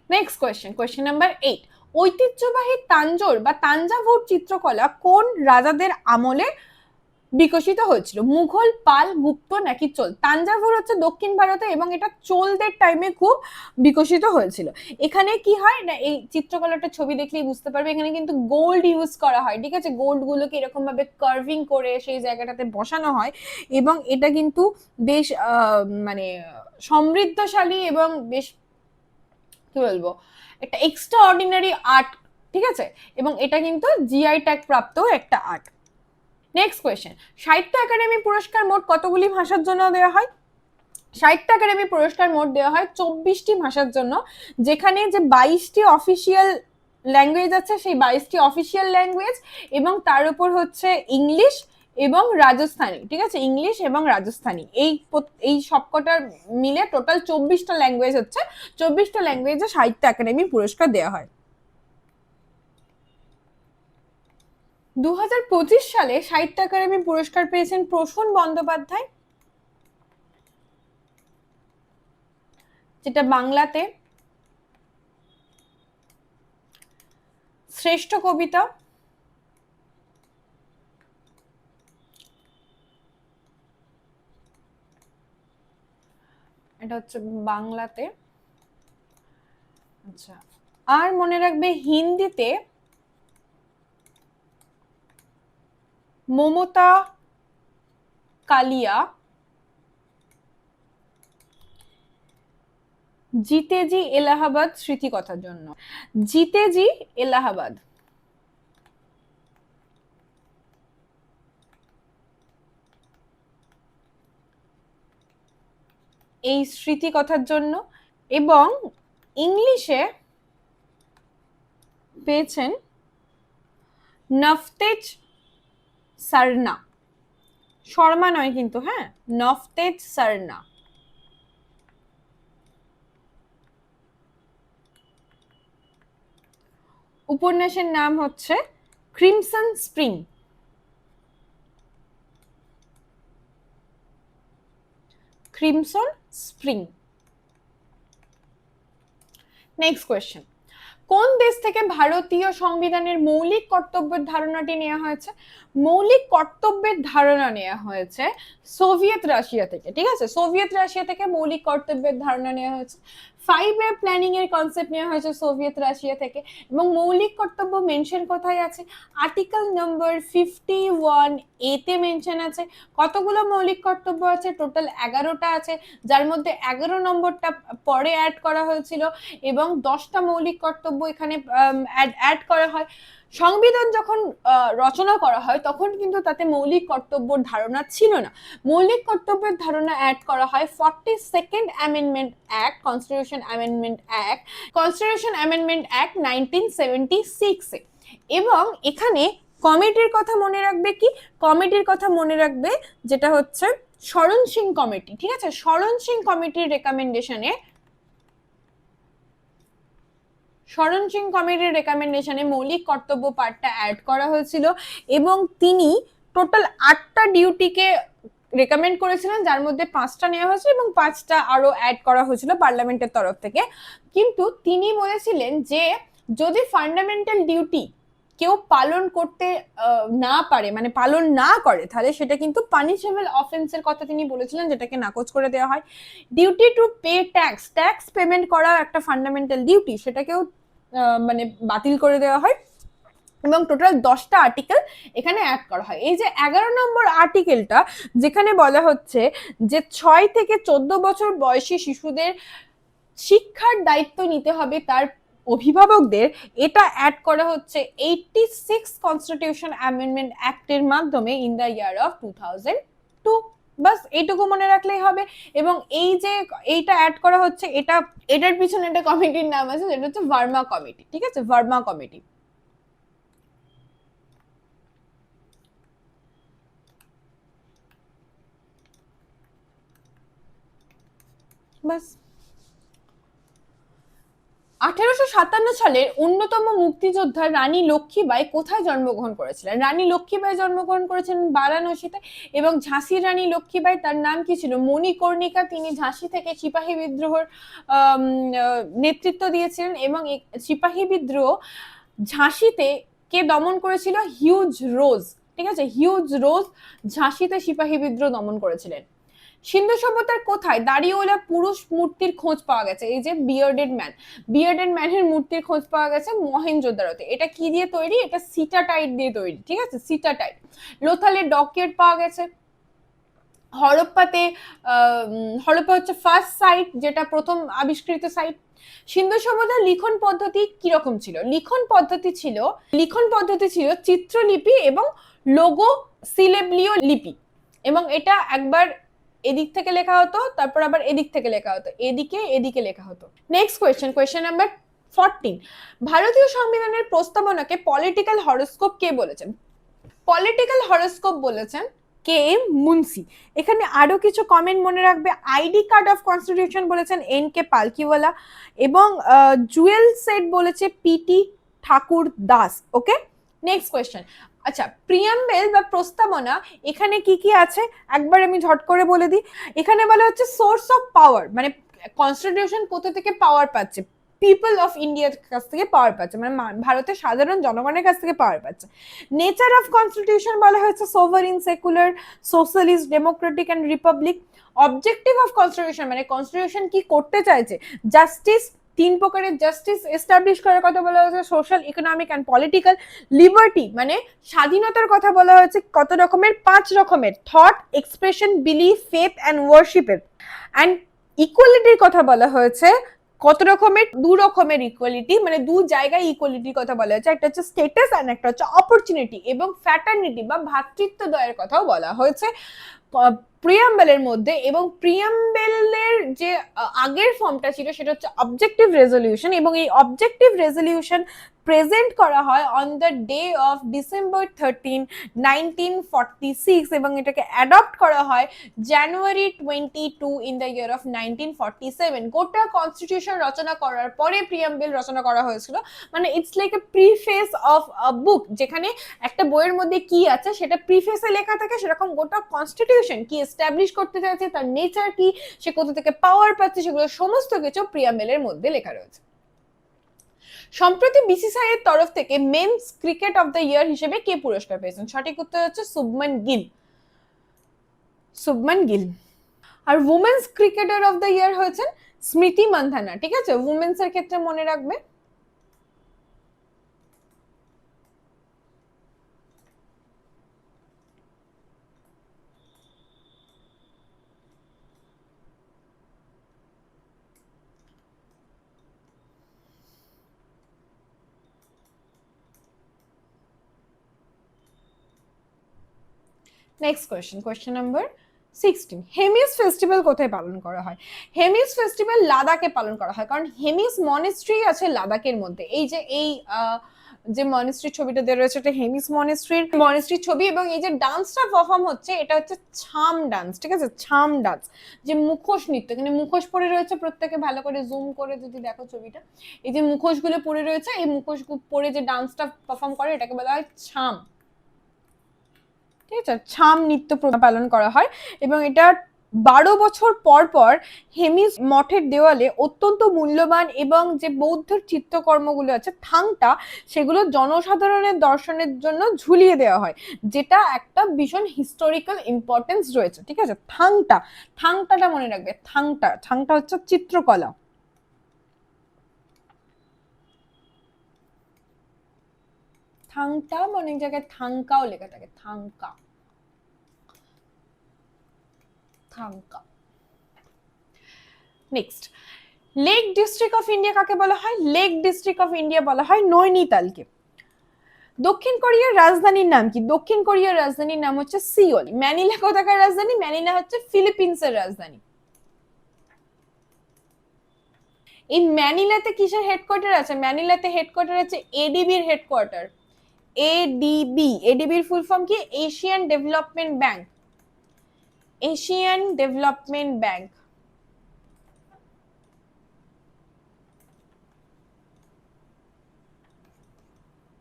Next question number 8, ঐতিহ্যবাহী তাঞ্জোর বা তাঞ্জাভুর চিত্রকলা কোন রাজাদের আমলে বিকশিত হয়েছিল? মুঘল, পাল, গুপ্ত নাকি চোল? তাঞ্জাভুর হচ্ছে দক্ষিণ ভারতে এবং এটা চোলদের টাইমে খুব বিকশিত হয়েছিল। এখানে কি হয় না, এই চিত্রকলাটা ছবি দেখলেই বুঝতে পারবে, এখানে কিন্তু গোল্ড ইউজ করা হয়। ঠিক আছে, গোল্ড গুলোকে এরকম ভাবে কার্ভিং করে সেই জায়গাটাতে বসানো হয় এবং এটা কিন্তু বেশ মানে সমৃদ্ধশালী এবং বেশ কি বলবো, একটা এক্সট্রা অর্ডিনারি আর্ট। ঠিক আছে, এবং এটা কিন্তু জিআই ট্যাগ প্রাপ্ত একটা আর্ট। নেক্সট কোয়েশ্চেন, সাহিত্য একাডেমি পুরস্কার মোট কতগুলি ভাষার জন্য দেওয়া হয়? সাহিত্য একাডেমি পুরস্কার মোট দেওয়া হয় 24টি ভাষার জন্য, যেখানে যে 22টি অফিসিয়াল ল্যাঙ্গুয়েজ আছে সেই 22টি অফিসিয়াল ল্যাঙ্গুয়েজ এবং তার উপর হচ্ছে ইংলিশ এবং রাজস্থানী। ঠিক আছে, ইংলিশ এবং রাজস্থানী এই সবকটার মিলে টোটাল 24টা ল্যাঙ্গুয়েজ হচ্ছে, 24টা ল্যাঙ্গুয়েজে সাহিত্য একাডেমি পুরস্কার দেওয়া হয়। 2025 সালে সাহিত্য একাডেমি পুরস্কার পেয়েছেন প্রসূন বন্দ্যোপাধ্যায়, যেটা বাংলাতে শ্রেষ্ঠ কবিতা, এটা হচ্ছে বাংলাতে। আচ্ছা, আর মনে রাখবে হিন্দিতে মমতা কালিয়া, জিতেজি এলাহাবাদ স্মৃতিকথার জন্য। জিতেজি এলাহাবাদ, এই স্মৃতিকথার জন্য। এবং ইংলিশে পেয়েছেন নফতেজ সারনা, শর্মা নয় কিন্তু, হ্যাঁ, নফতেজ সারনা। উপন্যাসের নাম হচ্ছে crimson spring. Crimson spring. Next question, কোন দেশ থেকে ভারতীয় সংবিধানের মৌলিক কর্তব্যের ধারণাটি নেওয়া হয়েছে? মৌলিক কর্তব্যের ধারণা নেওয়া হয়েছে সোভিয়েত রাশিয়া থেকে। ঠিক আছে, সোভিয়েত রাশিয়া থেকে মৌলিক কর্তব্যের ধারণা নেওয়া হয়েছে। 5-year প্ল্যানিং এর কনসেপ্ট নেওয়া হয়েছে সোভিয়েত রাশিয়া থেকে। এবং মৌলিক কর্তব্য মেনশন কোথায় আছে? আর্টিকেল নাম্বার 51 এতে মেনশন আছে। কতগুলো মৌলিক কর্তব্য আছে? টোটাল 11টা আছে, যার মধ্যে 11 নম্বরটা পরে অ্যাড করা হয়েছিল এবং 10টা মৌলিক কর্তব্য এখানে অ্যাড করা হয়। সংবিধান যখন রচনা করা হয় তখন কিন্তু তাতে মৌলিক কর্তব্যের ধারণা ছিল না। মৌলিক কর্তব্যের ধারণা অ্যাড করা হয় 42nd amendment act, constitution amendment act, constitution amendment act 1976 এ। এবং এখানে কমিটির কথা মনে রাখবে কি? কমিটির কথা মনে রাখবে যেটা হচ্ছে শরণ সিং কমিটি। ঠিক আছে, শরণ সিং কমিটির রেকমেন্ডেশনে, শরণ সিং কমিটির রেকমেন্ডেশনে মৌলিক কর্তব্য পার্টটা অ্যাড করা হয়েছিল এবং তিনি টোটাল 8টা ডিউটিকে রেকমেন্ড করেছিলেন, যার মধ্যে 5টা নেওয়া হয়েছে এবং 5টা আরো অ্যাড করা হয়েছিল পার্লামেন্টের তরফ থেকে। কিন্তু তিনি বলেছিলেন যে যদি ফান্ডামেন্টাল ডিউটি কেউ পালন করতে না পারে, মানে পালন না করে, তাহলে সেটা কিন্তু পানিশেবল অফেন্সের কথা তিনি বলেছিলেন, যেটাকে নাকচ করে দেওয়া হয়। Duty to pay tax, tax payment করা একটা ফান্ডামেন্টাল ডিউটি, সেটাকেও মানে বাতিল করে দেওয়া হয় এবং টোটাল 10টা আর্টিকেল এখানে অ্যাড করা হয়। এই যে 11 নম্বর আর্টিকেলটা যেখানে বলা হচ্ছে যে 6 থেকে 14 বছর বয়সী শিশুদের শিক্ষার দায়িত্ব নিতে হবে তার অভিভাবকদের, এটা অ্যাড করা হচ্ছে 86 কনস্টিটিউশন অ্যামেন্ডমেন্ট অ্যাক্টের মাধ্যমে ইন দ্য ইয়ার অফ 2002। বাস এইটুকু মনে রাখলেই হবে। এবং এই যে এইটা অ্যাড করা হচ্ছে, এটার পিছনে একটা কমিটির নাম আছে যেটা হচ্ছে ভার্মা কমিটি, ঠিক আছে, ভার্মা কমিটি। বাস। 1857 সালের অন্যতম মুক্তিযোদ্ধা রানী লক্ষ্মীবাই কোথায় জন্মগ্রহণ করেছিলেন? রানী লক্ষ্মীবাই জন্মগ্রহণ করেছিলেন বারাণসীতে। এবং ঝাঁসির রানী লক্ষ্মীবাই, তার নাম কি ছিল? মণিকর্ণিকা। তিনি ঝাঁসি থেকে সিপাহী বিদ্রোহের নেতৃত্ব দিয়েছিলেন এবং সিপাহী বিদ্রোহ ঝাঁসিতে কে দমন করেছিল? হিউজ রোজ, ঠিক আছে, হিউজ রোজ ঝাঁসিতে সিপাহী বিদ্রোহ দমন করেছিলেন। সিন্ধু সভ্যতার কোথায় দাড়িওয়ালা পুরুষ মূর্তির খোঁজ পাওয়া গেছে? এই যে বিয়ার্ডেড ম্যানের মূর্তির খোঁজ পাওয়া গেছে মহেঞ্জোদারোতে। এটা কি দিয়ে তৈরি? এটা সিটাটাইট দিয়ে তৈরি, ঠিক আছে, সিটাটাইট। লোথালে ডকিয়ার্ড পাওয়া গেছে। হরপ্পা হচ্ছে ফার্স্ট সাইট, যেটা প্রথম আবিষ্কৃত সাইট। সিন্ধু সভ্যতার লিখন পদ্ধতি কিরকম ছিল? লিখন পদ্ধতি ছিল চিত্রলিপি এবং লোগো সিলেবলীয় লিপি। এবং এটা একবার এদিক থেকে লেখা হতো, তারপর আবার এদিক থেকে লেখা হতো, এদিকে লেখা হতো। Next question number 14। ভারতীয় সংবিধানের প্রস্তাবনাকে পলিটিক্যাল হরোস্কোপ কে বলেছেন? পলিটিক্যাল হরোস্কোপ বলেছেন কে এম মুন্সি। এখানে আরো কিছু কমেন্ট মনে রাখবে। আইডি কার্ড অফ কনস্টিটিউশন বলেছেন এন কে পালকিওয়ালা এবং জুয়েল সেট বলেছে পিটি ঠাকুর দাস। ওকে, নেক্সট কোয়েশ্চেন। আচ্ছা, প্রিয়াম্বেল বা প্রস্তাবনা এখানে কি কি আছে একবার আমি ঝট করে বলে দিই। এখানে বলা হচ্ছে সোর্স অফ পাওয়ার, মানে কনস্টিটিউশন কোথা থেকে পাওয়ার পাচ্ছে? পিপল অফ ইন্ডিয়ার কাছ থেকে পাওয়ার পাচ্ছে, মানে ভারতের সাধারণ জনগণের কাছ থেকে পাওয়ার পাচ্ছে। নেচার অফ কনস্টিটিউশন বলা হয়েছে sovereign, secular, socialist, Democratic and Republic. Objective of constitution, মানে কনস্টিটিউশন কি করতে চাইছে? জাস্টিস, 3 প্রকারের জাস্টিস এস্টাবলিশ করার কথা বলা হয়েছে, social, economic and political. Liberty মানে স্বাধীনতার কথা বলা হয়েছে কত রকমের? 5 রকমের, thought, expression, belief, faith and ওয়ার্শিপের। অ্যান্ড ইকুয়ালিটির কথা বলা হয়েছে কত রকমের? 2 রকমের ইকুয়ালিটি, মানে 2 জায়গায় ইকুয়ালিটির কথা বলা হয়েছে, একটা হচ্ছে স্ট্যাটাস আর একটা হচ্ছে অপরচুনিটি। এবং ফ্র্যাটার্নিটি বা ভ্রাতৃত্বদ্বয়ের কথাও বলা হয়েছে প্রিয়াম্বেলের মধ্যে। এবং প্রিয়াম্বেলের যে আগের ফর্মটা ছিল সেটা হচ্ছে অবজেক্টিভ রেজলিউশন, এবং এই অবজেক্টিভ রেজলিউশন প্রেজেন্ট করা হয় on the day of December 13, 1946 এবং এটাকে অ্যাডপ্ট করা হয় জানুয়ারি 22 ইন দ্য ইয়ার অফ 1947। গোটা কনস্টিটিউশন রচনা করার পরে প্রিয়াম্বেল রচনা করা হয়েছিল, মানে it's like a preface of a book. যেখানে একটা বইয়ের মধ্যে কি আছে সেটা প্রিফেসে লেখা থাকে, সেরকম গোটা কনস্টিটিউশন কি এস্টাবলিশ করতে চাইছে, তার নেচার কি, সে কোথা থেকে পাওয়ার পাচ্ছে, সেগুলো সমস্ত কিছু প্রিয়াম্বেলের মধ্যে লেখা রয়েছে। সম্প্রতি বিসিসিআই এর তরফ থেকে men's cricket of the year হিসেবে কে পুরস্কার পেয়েছেন? সঠিক উত্তর হচ্ছে শুভমান গিল। আর women's cricketer of the year হয়েছেন স্মৃতি মান্ধানা, ঠিক আছে, উমেন্স এর ক্ষেত্রে মনে রাখবে। Next question number 16। Hemis festival কোথায় পালন করা হয়? হেমিস ফেস্টিভ্যাল লাদাখে পালন করা হয়, কারণ হেমিস মনেস্ট্রি আছে লাদাখের মধ্যে। এই যে যে মনেস্ট্রির ছবিটা দেওয়া রয়েছে এটা হেমিস মনেস্ট্রির ছবি। এবং এই যে ডান্সটা পারফর্ম হচ্ছে এটা হচ্ছে ছাম ডান্স, ঠিক আছে, ছাম ডান্স, যে মুখোশ নৃত্য। এখানে মুখোশ পরে রয়েছে, প্রত্যেকে ভালো করে জুম করে যদি দেখো ছবিটা, এই যে মুখোশগুলো পরে রয়েছে, এই মুখোশ পরে যে ডান্সটা পারফর্ম করে এটাকে বলা হয় ছাম, ঠিক আছে, ছাম নৃত্য পালন করা হয়। এবং এটা 12 বছর পর পর হেমিস মঠের দেওয়ালে অত্যন্ত মূল্যবান এবং যে বৌদ্ধ চিত্রকর্মগুলো আছে থাংটা, সেগুলো জনসাধারণের দর্শনের জন্য ঝুলিয়ে দেওয়া হয়, যেটা একটা ভীষণ হিস্টোরিক্যাল ইম্পর্টেন্স রয়েছে, ঠিক আছে। থাংটাটা মনে রাখবে, থাংটা হচ্ছে চিত্রকলা। থাংটাম, অনেক জায়গায় থাংকাও লেখা থাকে, থাংকা, থাংকা। Next, lake district of India কাকে বলা হয়? লেক ডিস্ট্রিক্ট অফ ইন্ডিয়া বলা হয় নৈনিতালকে। দক্ষিণ কোরিয়ার রাজধানীর নাম কি? দক্ষিণ কোরিয়ার রাজধানীর নাম হচ্ছে সিওল। ম্যানিলা কোথাকার রাজধানী? ম্যানিলা হচ্ছে ফিলিপিন্সের রাজধানী। এই ম্যানিলাতে কিসের হেডকোয়ার্টার আছে? ম্যানিলাতে হেডকোয়ার্টার আছে এডিবির হেডকোয়ার্টার। এডিবি, এডিবির ফুল ফর্ম কি? Asian development bank, Asian development bank.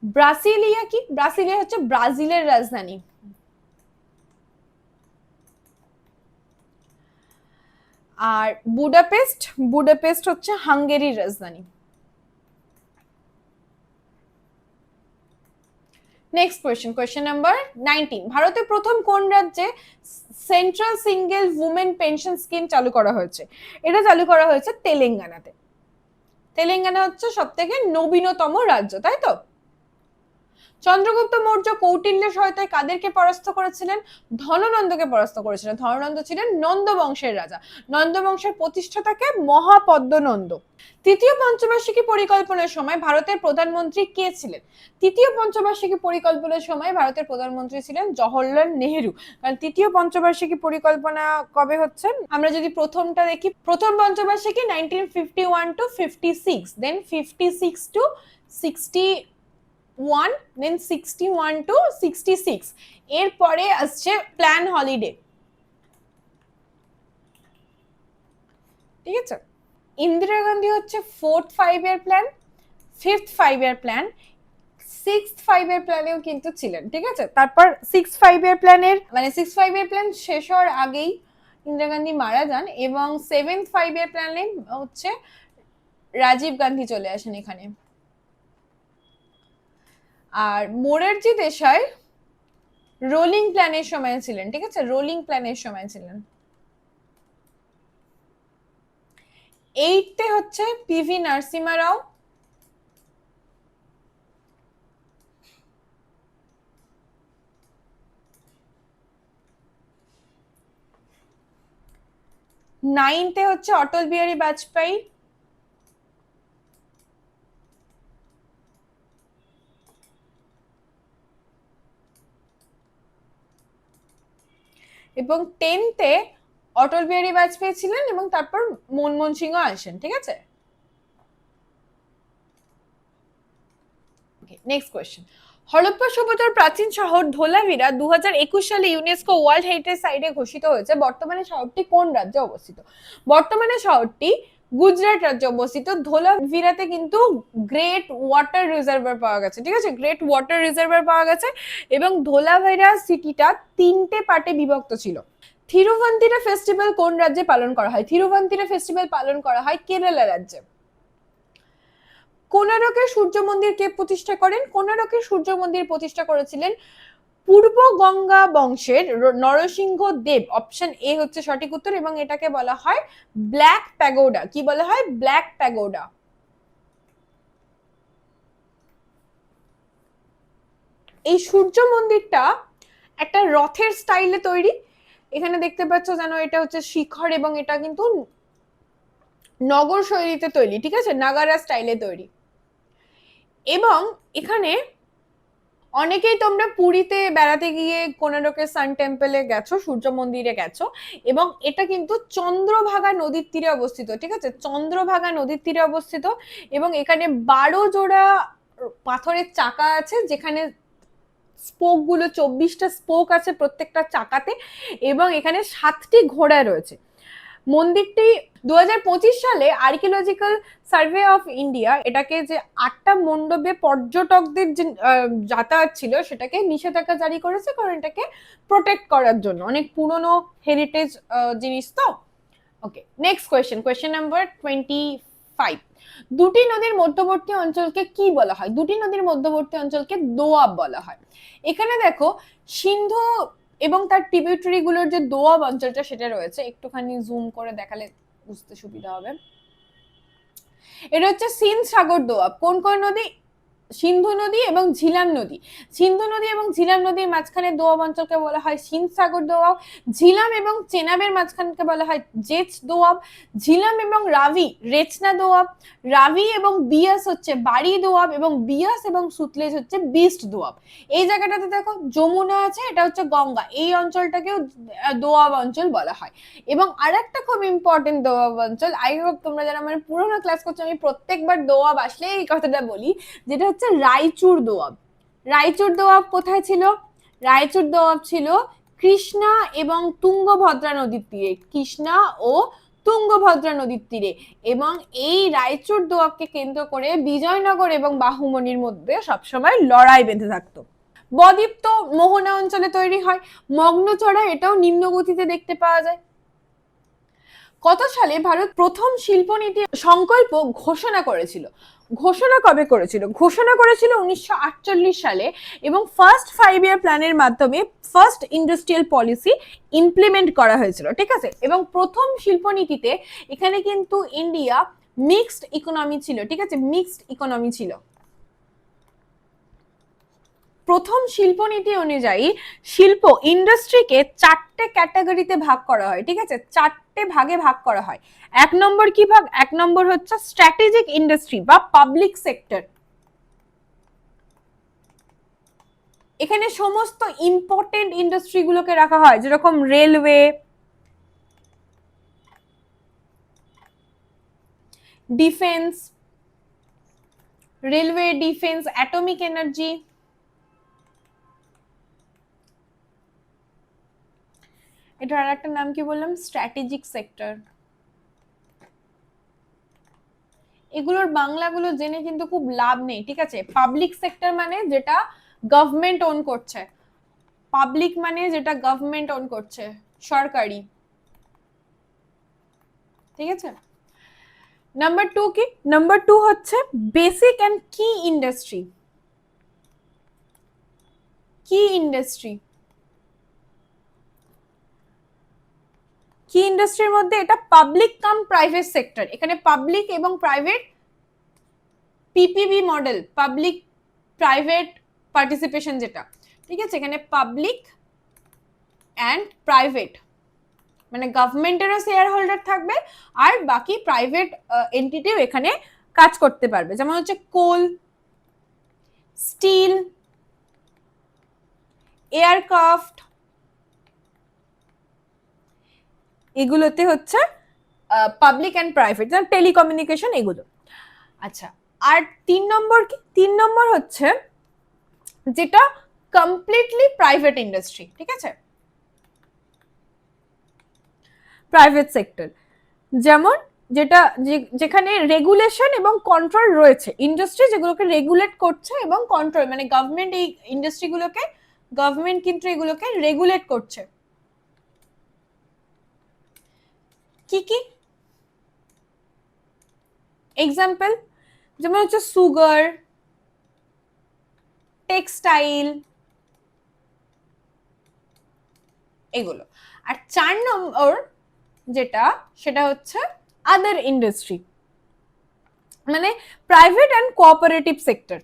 Brasilia কি? ব্রাসিলিয়া হচ্ছে ব্রাজিলের রাজধানী। আর বুডাপেস্ট, বুডাপেস্ট হচ্ছে হাঙ্গেরির রাজধানী। নেক্সট কোয়েশ্চেন, কোয়েশ্চেন নাম্বার 19, ভারতের প্রথম কোন রাজ্যে central single women pension scheme চালু করা হয়েছে? এটা চালু করা হয়েছে তেলেঙ্গানাতে। তেলেঙ্গানা হচ্ছে সবথেকে নবীনতম রাজ্য, তাই তো? চন্দ্রগুপ্ত মৌর্য কৌটিল্যের সহায়তায় কাদেরকে পরাস্ত করেছিলেন? ধননন্দকে পরাস্ত করেছিলেন। ধননন্দ ছিলেন নন্দ বংশের রাজা। নন্দ বংশের প্রতিষ্ঠাতাকে মহাপদ্মনন্দ। তৃতীয় পঞ্চবার্ষিকী পরিকল্পনার সময় ভারতের প্রধানমন্ত্রী কে ছিলেন? তৃতীয় পঞ্চবার্ষিকী পরিকল্পনার সময় ভারতের প্রধানমন্ত্রী ছিলেন জওহরলাল নেহেরু। কারণ তৃতীয় পঞ্চবার্ষিকী পরিকল্পনা কবে হচ্ছে? আমরা যদি প্রথমটা দেখি, প্রথম পঞ্চবার্ষিকী 1951 to 56, then 56 to 61, then 61 to 66, এরপরে আসছে প্ল্যান হলিডে। ঠিক আছে, ইন্দিরা গান্ধী হচ্ছে 4th 5-year plan, 5th 5-year plan, 6th 5-year প্ল্যানেও কিন্তু ছিলেন। ঠিক আছে, তারপর 6th 5-year প্ল্যানের মানে 6th 5-year প্ল্যান শেষ হওয়ার আগেই ইন্দিরা গান্ধী মারা যান, এবং 7th 5-year প্ল্যানে হচ্ছে রাজীব গান্ধী চলে আসেন এখানে। আর মোরারজি দেশাই রোলিং প্ল্যানের সময় ছিলেন। ঠিক আছে, রোলিং প্ল্যানের সময় ছিলেন। 8th হচ্ছে পিভি নরসিমহা রাও। নাইনথে হচ্ছে অটল বিহারী বাজপেয়ী। এবং 10th-এ অটল বিহারী বাজপেয়ী ছিলেন, এবং তারপর মনমোহন সিংহ আসেন। ঠিক আছে, নেক্সট কোয়েশ্চেন, হরপ্পা সভ্যতার প্রাচীন শহর ধোলাভিরা 2021 সালে ইউনেস্কো ওয়ার্ল্ড হেরিটেজ সাইটে ঘোষিত হয়েছে। বর্তমানে শহরটি কোন রাজ্যে অবস্থিত? বর্তমানে শহরটি গুজরাট রাজ্যে অবস্থিত। ধোলাভিরাতে কিন্তু গ্রেট ওয়াটার রিজার্ভার পাওয়া গেছে। ঠিক আছে, গ্রেট ওয়াটার রিজার্ভার পাওয়া গেছে, এবং ধোলাভিরা সিটিটা 3টে পার্টে বিভক্ত ছিল। থিরুভান্তিরা ফেস্টিভ্যাল কোন রাজ্যে পালন করা হয়? থিরুভান্তিরা ফেস্টিভ্যাল পালন করা হয় কেরালা রাজ্যে। কোনারকের সূর্য মন্দির কে প্রতিষ্ঠা করেন? কোনারকের সূর্য মন্দির প্রতিষ্ঠা করেছিলেন পূর্ব গঙ্গা বংশের নরসিংহ দেব। অপশন এ হচ্ছে সঠিক উত্তর, এবং এটাকে বলা হয় ব্ল্যাক প্যাগোডা। কি বলা হয়? Black pagoda. এই সূর্য মন্দিরটা একটা রথের স্টাইলে তৈরি। এখানে দেখতে পাচ্ছ যেন এটা হচ্ছে শিখর, এবং এটা কিন্তু নগর শৈলীতে তৈরি। ঠিক আছে, নাগারা স্টাইলে তৈরি। এবং এখানে অনেকেই তোমরা পুরীতে বেড়াতে গিয়ে কোনারকের সান টেম্পলে গেছো, সূর্য মন্দিরে গেছো, এবং এটা কিন্তু চন্দ্রভাগা নদীর তীরে অবস্থিত। ঠিক আছে, চন্দ্রভাগা নদীর তীরে অবস্থিত, এবং এখানে 12 জোড়া পাথরের চাকা আছে, যেখানে স্পোক গুলো 24টা স্পোক আছে প্রত্যেকটা চাকাতে, এবং এখানে 7টি ঘোড়া রয়েছে। মন্দিরটি 2025 সালে আর্কিওলজিক্যাল সার্ভে অফ ইন্ডিয়া এটাকে যে 8টা মণ্ডপে পর্যটকদের যে যাতায়াত ছিল সেটাকে নিষেধাজ্ঞা জারি করেছে, কারণ এটাকে প্রোটেক্ট করার জন্য। অনেক পুরনো হেরিটেজ জিনিস তো। ওকে, নেক্সট কোয়েশ্চেন, কোয়েশ্চেন নাম্বার 25, দুটি নদীর মধ্যবর্তী অঞ্চলকে কি বলা হয়? দুটি নদীর মধ্যবর্তী অঞ্চলকে দোয়াব বলা হয়। এখানে দেখো সিন্ধু এবং তার ট্রিবিউটারি গুলোর যে দোয়াব অঞ্চলটা সেটা রয়েছে, একটুখানি জুম করে দেখালে বুঝতে সুবিধা হবে। এটা হচ্ছে সিন্ধ সাগর দোয়াব। কোন কোন নদী? সিন্ধু নদী এবং ঝিলাম নদী। সিন্ধু নদী এবং ঝিলাম নদীর মাঝখানে দোয়াব অঞ্চলকে বলা হয় সিন্ধ সাগর দোয়াব। ঝিলাম এবং চেনাবের মাঝখানকে বলা হয় জেচ দোয়াব। ঝিলাম এবং রাভি রেচনা দোয়াব। রাভি এবং বিয়াস হচ্ছে বাড়ি দোয়াব, এবং বিয়াস এবং সুতলেজ হচ্ছে বিস্ট দোয়াব। এই জায়গাটাতে দেখো যমুনা আছে, এটা হচ্ছে গঙ্গা, এই অঞ্চলটাকেও দোয়াব অঞ্চল বলা হয়। এবং আরেকটা খুব ইম্পর্টেন্ট দোয়াব অঞ্চল, আই হোপ তোমরা যারা আমার পুরোনো ক্লাস করছো, আমি প্রত্যেকবার দোয়াব আসলে এই কথাটা বলি, যেটা হচ্ছে রায়চুর দোয়াব। রায়চুর দোয়াব কোথায় ছিল? রায়চুর দোয়াব ছিল কৃষ্ণা এবং তুঙ্গভদ্রা নদীর তীরে, কৃষ্ণা ও তুঙ্গভদ্রা নদীর তীরে। এবং এই রায়চুর দোয়াবকে কেন্দ্র করে বিজয়নগর এবং বাহুমনির মধ্যে সবসময় লড়াই বেঁধে থাকতো। বদ্বীপ তো মোহনা অঞ্চলে তৈরি হয়। মগ্নচড়া এটাও নিম্ন গতিতে দেখতে পাওয়া যায়। কত সালে ভারত প্রথম শিল্পনীতি সংকল্প ঘোষণা করেছিল? ঘোষণা কবে করেছিল? ঘোষণা করেছিল 1948 সালে, এবং ফার্স্ট 5 ইয়ার প্ল্যানের মাধ্যমে ফার্স্ট ইন্ডাস্ট্রিয়াল পলিসি ইমপ্লিমেন্ট করা হয়েছিল, ঠিক আছে। এবং প্রথম শিল্পনীতিতে এখানে কিন্তু ইন্ডিয়া মিক্সড ইকোনমি ছিল, ঠিক আছে, মিক্সড ইকোনমি ছিল। প্রথম শিল্পনীতি অনুযায়ী শিল্প ইন্ডাস্ট্রিকে 4টে ক্যাটাগরিতে ভাগ করা হয়, ঠিক আছে, 4টে ভাগে ভাগ করা হয়। 1 নম্বর কি ভাগ? 1 নম্বর হচ্ছে স্ট্র্যাটেজিক ইন্ডাস্ট্রি বা পাবলিক সেক্টর। এখানে সমস্ত ইম্পর্টেন্ট ইন্ডাস্ট্রি গুলোকে রাখা হয়, যেরকম রেলওয়ে, ডিফেন্স, অ্যাটমিক এনার্জি, এটার আর একটা নাম কি বললাম? Strategic sector. এগুলোর বাংলাগুলো জেনে কিন্তু খুব লাভ নেই, ঠিক আছে। পাবলিক সেক্টর মানে যেটা গভর্নমেন্ট ওন করছে, পাবলিক মানে যেটা গভর্নমেন্ট ওন করছে, সরকারি, ঠিক আছে। নাম্বার 2 কি? নাম্বার 2 হচ্ছে বেসিক এন্ড কি ইন্ডাস্ট্রি। কি ইন্ডাস্ট্রি, কি ইন্ডাস্ট্রির মধ্যে এটা পাবলিক কাম প্রাইভেট সেক্টর। এখানে পাবলিক এবং private PPB model, public private participation যেটা, ঠিক আছে। এখানে পাবলিক অ্যান্ড প্রাইভেট মানে গভর্নমেন্টেরও শেয়ার হোল্ডার থাকবে, আর বাকি প্রাইভেট এন্টিটিও এখানে কাজ করতে পারবে, যেমন হচ্ছে কোল, স্টিল, এয়ারক্রাফট, এগুলোতে হচ্ছে পাবলিক অ্যান্ড প্রাইভেট, যেমন টেলিকমিউনিকেশন, এগুলো। আচ্ছা, আর 3 নম্বর কি? 3 নম্বর হচ্ছে যেটা কমপ্লিটলি প্রাইভেট ইন্ডাস্ট্রি, ঠিক আছে, প্রাইভেট সেক্টর, যেমন যেটা যেখানে রেগুলেশন এবং কন্ট্রোল রয়েছে, ইন্ডাস্ট্রি যেগুলোকে রেগুলেট করছে এবং কন্ট্রোল, মানে গভর্নমেন্ট এই ইন্ডাস্ট্রিগুলোকে, গভর্নমেন্ট কিন্তু এগুলোকে রেগুলেট করছে। কি কি এক্সাম্পল? যেমন হচ্ছে সুগার, টেক্সটাইল, এগুলো। আর 4 নম্বর যেটা, সেটা হচ্ছে আদার ইন্ডাস্ট্রি, মানে private and cooperative sector.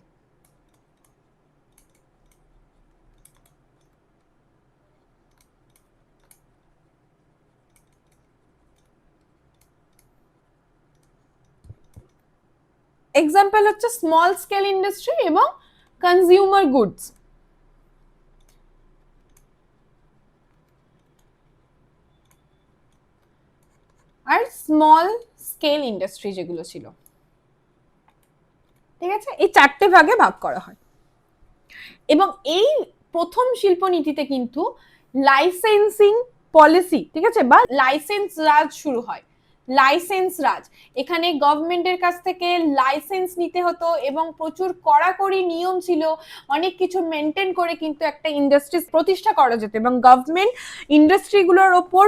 Example হচ্ছে স্মল স্কেল ইন্ডাস্ট্রি এবং কনজিউমার গুডস। আর স্মল স্কেল ইন্ডাস্ট্রি যেগুলো ছিল, ঠিক আছে, এই 4টে ভাগে ভাগ করা হয়। এবং এই প্রথম শিল্পনীতিতে কিন্তু লাইসেন্সিং পলিসি, ঠিক আছে, বা লাইসেন্স রাজ শুরু হয়। লাইসেন্স রাজ, এখানে গভর্নমেন্টের কাছ থেকে লাইসেন্স নিতে হতো এবং প্রচুর কড়াকড়ি নিয়ম ছিল, অনেক কিছু মেনটেন করে কিন্তু একটা ইন্ডাস্ট্রি প্রতিষ্ঠা করা যেত, এবং গভর্নমেন্ট ইন্ডাস্ট্রিগুলোর ওপর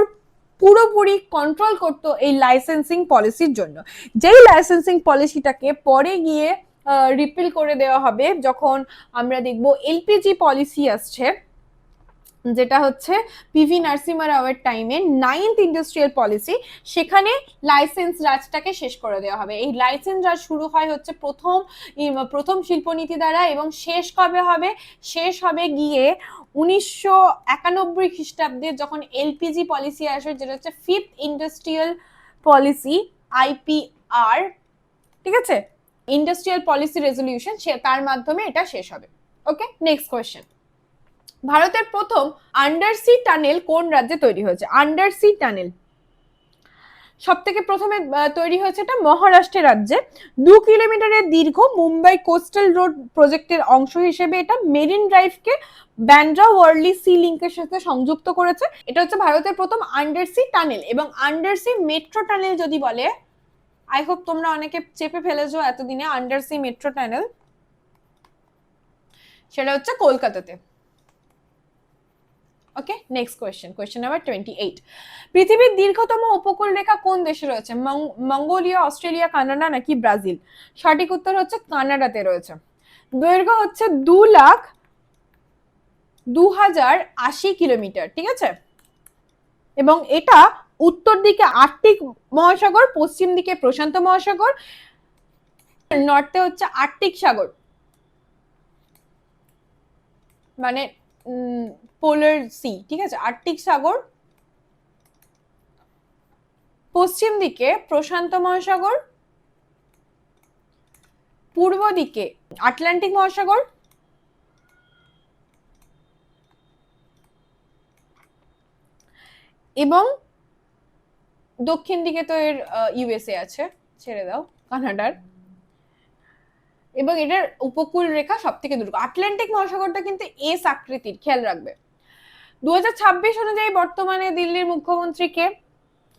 পুরোপুরি কন্ট্রোল করতো এই লাইসেন্সিং পলিসির জন্য। যেই লাইসেন্সিং পলিসিটাকে পরে গিয়ে রিপিল করে দেওয়া হবে যখন আমরা দেখব এলপিজি পলিসি আসছে যেটা হচ্ছে পিভি নরসিমহা রাওয়ের টাইমে 9th ইন্ডাস্ট্রিয়াল পলিসি, সেখানে লাইসেন্স রাজটাকে শেষ করে দেওয়া হবে। এই লাইসেন্স রাজ শুরু হয় হচ্ছে প্রথম শিল্পনীতি দ্বারা, এবং শেষ কবে হবে? শেষ হবে গিয়ে 1991 খ্রিস্টাব্দে, যখন এলপিজি পলিসি আসে, যেটা হচ্ছে 5th ইন্ডাস্ট্রিয়াল পলিসি, আইপিআর, ঠিক আছে, ইন্ডাস্ট্রিয়াল পলিসি রেজলিউশন, তার মাধ্যমে এটা শেষ হবে। ওকে, নেক্সট কোয়েশ্চেন। ভারতের প্রথম আন্ডারসি টানেল কোন রাজ্যে তৈরি হয়েছে? আন্ডারসি টানেল সব থেকে প্রথমে তৈরি হয়েছে এটা মহারাষ্ট্র রাজ্যে। 2 কিলোমিটারের দীর্ঘ মুম্বাই কোস্টাল রোড প্রজেক্টের অংশ হিসেবে এটা মেরিন ড্রাইভকে ব্যান্ড্রা ওয়ার্লি সি লিঙ্কের সাথে সংযুক্ত করেছে। এটা হচ্ছে ভারতের প্রথম আন্ডারসি টানেল। এবং আন্ডারসি মেট্রো টানেল যদি বলে, আই হোপ তোমরা অনেকে চেপে ফেলেছো এতদিনে আন্ডারসি মেট্রো টানেল, সেটা হচ্ছে কলকাতাতে। ওকে, নেক্সট কোয়েশ্চেন নাম্বার 28। পৃথিবীর দীর্ঘতম উপকূল রেখা কোন দেশে রয়েছে? মঙ্গোলিয়া, অস্ট্রেলিয়া, কানাডা নাকি ব্রাজিল? সঠিক উত্তর হচ্ছে কানাডাতে রয়েছে। দৈর্ঘ্য হচ্ছে 2,02,080 কিলোমিটার, ঠিক আছে। এবং এটা উত্তর দিকে আর্কটিক মহাসাগর, পশ্চিম দিকে প্রশান্ত মহাসাগর, নর্থে হচ্ছে আর্কটিক সাগর, মানে পোলার সি, ঠিক আছে, আর্কটিক সাগর, পশ্চিম দিকে প্রশান্ত মহাসাগর, পূর্ব দিকে আটলান্টিক মহাসাগর, এবং দক্ষিণ দিকে তো এর ইউএসএ আছে, ছেড়ে দাও কানাডার। এবং এটার উপকূল রেখা সব থেকে দূর। আটলান্টিক মহাসাগরটা কিন্তু এস আকৃতির, খেয়াল রাখবে। 2026 অনুযায়ী বর্তমানে দিল্লির মুখ্যমন্ত্রী কে?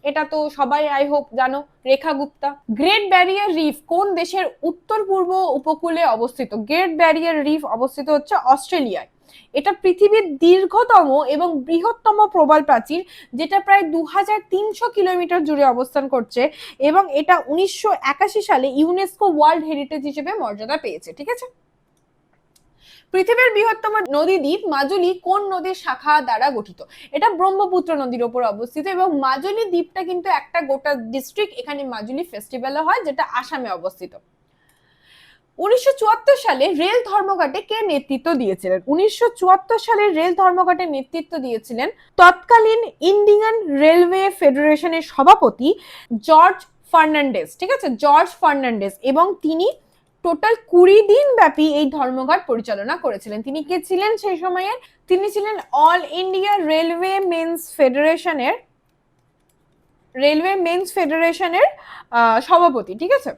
এটা তো সবাই আই হোপ জানো, রেখা গুপ্তা। গ্রেট ব্যারিয়ার রিফ কোন দেশের উত্তর পূর্ব উপকূলে অবস্থিত? গ্রেট ব্যারিয়ার রিফ অবস্থিত হচ্ছে অস্ট্রেলিয়ায়। এটা পৃথিবীর দীর্ঘতম এবং বৃহত্তম প্রবাল প্রাচীর, যেটা প্রায় 2300 কিলোমিটার জুড়ে অবস্থান করছে, এবং এটা 1981 সালে ইউনেস্কো ওয়ার্ল্ড হেরিটেজ হিসেবে মর্যাদা পেয়েছে, ঠিক আছে। পৃথিবীর বৃহত্তম নদী দ্বীপ মাজুলি কোন নদীর শাখা দ্বারা গঠিত? এটা ব্রহ্মপুত্র নদীর উপর অবস্থিত, এবং মাজুলি দ্বীপটা কিন্তু একটা গোটা ডিস্ট্রিক্ট। এখানে মাজুলি ফেস্টিভ্যাল হয়, যেটা আসামে অবস্থিত। 1974 সালে রেল ধর্মঘটে কে নেতৃত্ব দিয়েছিলেন? 1974 সালে রেল ধর্মঘটে নেতৃত্ব দিয়েছিলেন তৎকালীন ইন্ডিয়ান রেলওয়ে ফেডারেশনের সভাপতি জর্জ ফার্নান্ডেজ, ঠিক আছে, জর্জ ফার্নান্ডেজ। এবং তিনি টোটাল 20 দিন ব্যাপী এই ধর্মঘট পরিচালনা করেছিলেন। তিনি কে ছিলেন সেই সময়ের? তিনি ছিলেন অল ইন্ডিয়া রেলওয়ে মেন্স ফেডারেশনের সভাপতি, ঠিক আছে।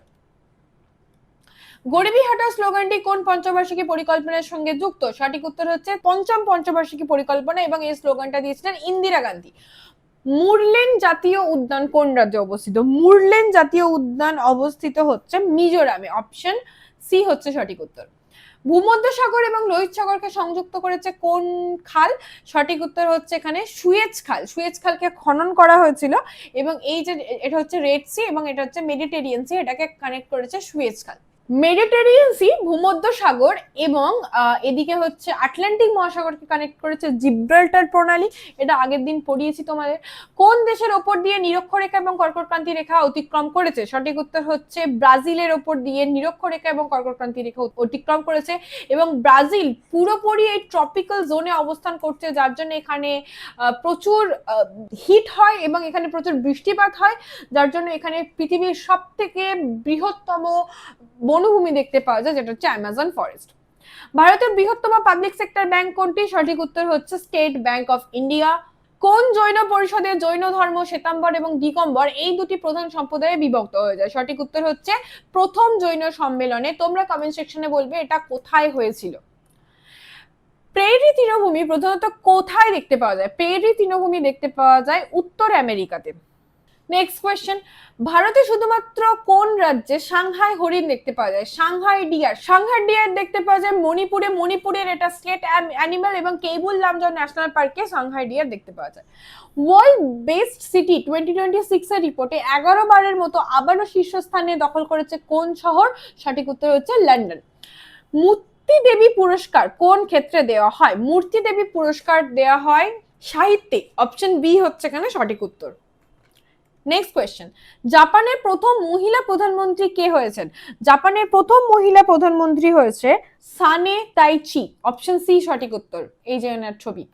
গরিবি হটাও স্লোগানটি কোন পঞ্চবার্ষিকী পরিকল্পনার সঙ্গে যুক্ত? সঠিক উত্তর হচ্ছে পঞ্চম পঞ্চবার্ষিকী পরিকল্পনা, এবং এই স্লোগানটা দিয়েছিলেন ইন্দিরা গান্ধী। মুরলেন জাতীয় উদ্যান কোন রাজ্যে অবস্থিত? মুরলেন জাতীয় উদ্যান অবস্থিত হচ্ছে মিজোরামে। অপশন সি হচ্ছে সঠিক উত্তর। ভূমধ্যসাগর এবং লোহিত সাগরকে সংযুক্ত করেছে কোন খাল? সঠিক উত্তর হচ্ছে এখানে সুয়েজ খাল। সুয়েজ খালকে খনন করা হয়েছিল, এবং এই যে এটা হচ্ছে রেড সি এবং এটা হচ্ছে মেডিটেরিয়ান সি, এটাকে কানেক্ট করেছে সুয়েজ খাল। মেডিটেরিয়ান সি, ভূমধ্যসাগর এবং এদিকে হচ্ছে আটলান্টিক মহাসাগরকে কানেক্ট করেছে জিব্রাল্টার প্রণালী। এটা আগের দিন পড়িয়েছি তোমাদের। কোন দেশের ওপর দিয়ে নিরক্ষরেখা এবং কর্কটক্রান্তি রেখা অতিক্রম করেছে? সঠিক উত্তর হচ্ছে ব্রাজিলের ওপর দিয়ে নিরক্ষরেখা এবং কর্কটক্রান্তি রেখা অতিক্রম করেছে। এবং ব্রাজিল পুরোপুরি এই ট্রপিক্যাল জোনে অবস্থান করছে, যার জন্য এখানে প্রচুর হিট হয় এবং এখানে প্রচুর বৃষ্টিপাত হয়, যার জন্য এখানে পৃথিবীর সব থেকে বৃহত্তম বনভূমি দেখতে পাওয়া যায়, যেটা হচ্ছে অ্যামাজন ফরেস্ট। ভারতের বৃহত্তম পাবলিক সেক্টর ব্যাংক কোনটি? সঠিক উত্তর হচ্ছে স্টেট ব্যাংক অফ ইন্ডিয়া। কোন জৈন পরিষদে জৈন ধর্ম, শ্বেতাম্বর এবং দিগম্বর এই দুটি প্রধান সম্প্রদায়ে বিভক্ত হয়ে যায়? সঠিক উত্তর হচ্ছে প্রথম জৈন সম্মেলনে। তোমরা কমেন্ট সেকশনে বলবে এটা কোথায় হয়েছিল। প্রেরি তৃণভূমি প্রধানত কোথায় দেখতে পাওয়া যায়? প্রেরি তৃণভূমি দেখতে পাওয়া যায় উত্তর আমেরিকাতে। নেক্সট কোয়েশ্চেন, ভারতে শুধুমাত্র কোন রাজ্যে সাংহাই হরিণ দেখতে পাওয়া যায়? সাংহাই ডিয়ার দেখতে পাওয়া যায় মণিপুরে। মণিপুরের এটা স্টেট অ্যানিমাল, এবং কেবুল লামজাও ন্যাশনাল পার্কে সাংহাই ডিয়ার দেখতে পাওয়া যায়। ওয়ার্ল্ড বেস্ট সিটি 2026 এর রিপোর্টে 11 বারের মতো আবারও শীর্ষস্থানে দখল করেছে কোন শহর? সঠিক উত্তর হচ্ছে লন্ডন। মূর্তি মূর্তি দেবী পুরস্কার কোন ক্ষেত্রে দেওয়া হয়? মূর্তি দেবী পুরস্কার দেওয়া হয় সাহিত্যে। অপশন বি হচ্ছে এখানে সঠিক উত্তর। নেক্সট কোয়েশ্চেন, জাপানের প্রথম মহিলা প্রধানমন্ত্রী কে হয়েছেন? জাপানের প্রথম মহিলা প্রধানমন্ত্রী হয়েছে সানে তাইচি। অপশন সি সঠিক উত্তর। এই যে এনার ছবি।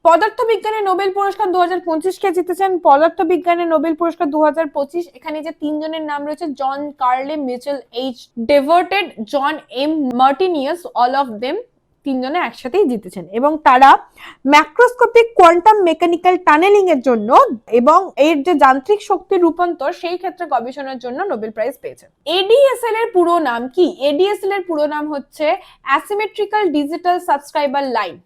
পদার্থবিজ্ঞানে নোবেল পুরস্কার 2025 কে জিতেছেন? পদার্থবিজ্ঞানে নোবেল পুরস্কার 2025, এখানে যে তিনজনের নাম রয়েছে, John Clarke, Michel H Devoret, John M Martinis, all of them তিনজনে একসাথেই জিতেছেন এবং তারা ম্যাক্রোস্কোপিক কোয়ান্টাম মেকানিক্যাল টানেলিং এর জন্য এবং এর যে যান্ত্রিক শক্তির রূপান্তর সেই ক্ষেত্রে গবেষণার জন্য নোবেল প্রাইজ পেয়েছেন। এডিএসএল এর পুরো নাম কি? এডিএসএল এর পুরো নাম হচ্ছে asymmetrical digital subscriber line.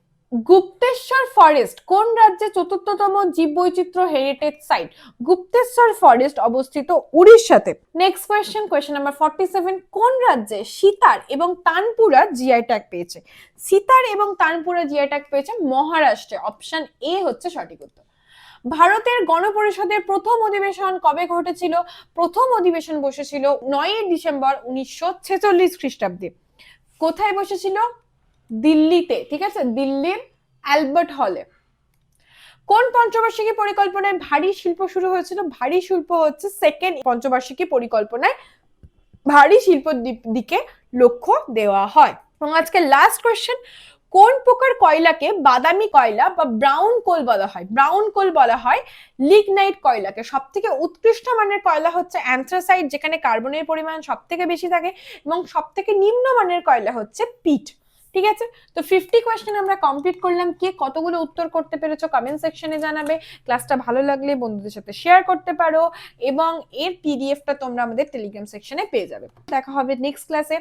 Gupteshwar forest কোন রাজ্যে চতুর্থতম জীববৈচিত্র্য হেরিটেজ সাইট? গুপ্তেশ্বর ফরেস্ট অবস্থিত উড়িষ্যাতে। নেক্সট কোয়েশ্চেন, কোয়েশ্চেন নাম্বার 47, কোন রাজ্যে সিতার এবং তানপুরা জিআই ট্যাগ পেয়েছে? সিতার এবং তানপুরা জিআই ট্যাগ পেয়েছে মহারাষ্ট্রে। অপশন এ হচ্ছে সঠিক উত্তর। ভারতের গণপরিষদের প্রথম অধিবেশন কবে ঘটেছিল? প্রথম অধিবেশন বসেছিল 9 ডিসেম্বর 1946 খ্রিস্টাব্দে। কোথায় বসেছিল? দিল্লিতে, ঠিক আছে, দিল্লির অ্যালবার্ট হলে। কোন পঞ্চবার্ষিকী পরিকল্পনায় ভারী শিল্প শুরু হয়েছিল? ভারী শিল্প হচ্ছে সেকেন্ড পঞ্চবার্ষিকী পরিকল্পনায় ভারী শিল্প দিকে লক্ষ্য দেওয়া হয়। এবং আজকে লাস্ট কোয়েশ্চেন, কোন প্রকার কয়লাকে বাদামি কয়লা বা ব্রাউন কোল বলা হয়? ব্রাউন কোল বলা হয় লিগনাইট কয়লাকে। সব থেকে উৎকৃষ্ট মানের কয়লা হচ্ছে অ্যান্থ্রাসাইট, যেখানে কার্বনের পরিমাণ সব থেকে বেশি থাকে, এবং সব থেকে নিম্ন মানের কয়লা হচ্ছে পিট। ঠিক আছে, তো 50 কোয়েশ্চেন আমরা কমপ্লিট করলাম। কে কতগুলো উত্তর করতে পেরেছো কমেন্ট সেকশনে জানাবে। ক্লাসটা ভালো লাগলে বন্ধুদের সাথে শেয়ার করতে পারো এবং এর পিডিএফটা তোমরা আমাদের টেলিগ্রাম সেকশনে পেয়ে যাবে। দেখা হবে নেক্সট ক্লাসে।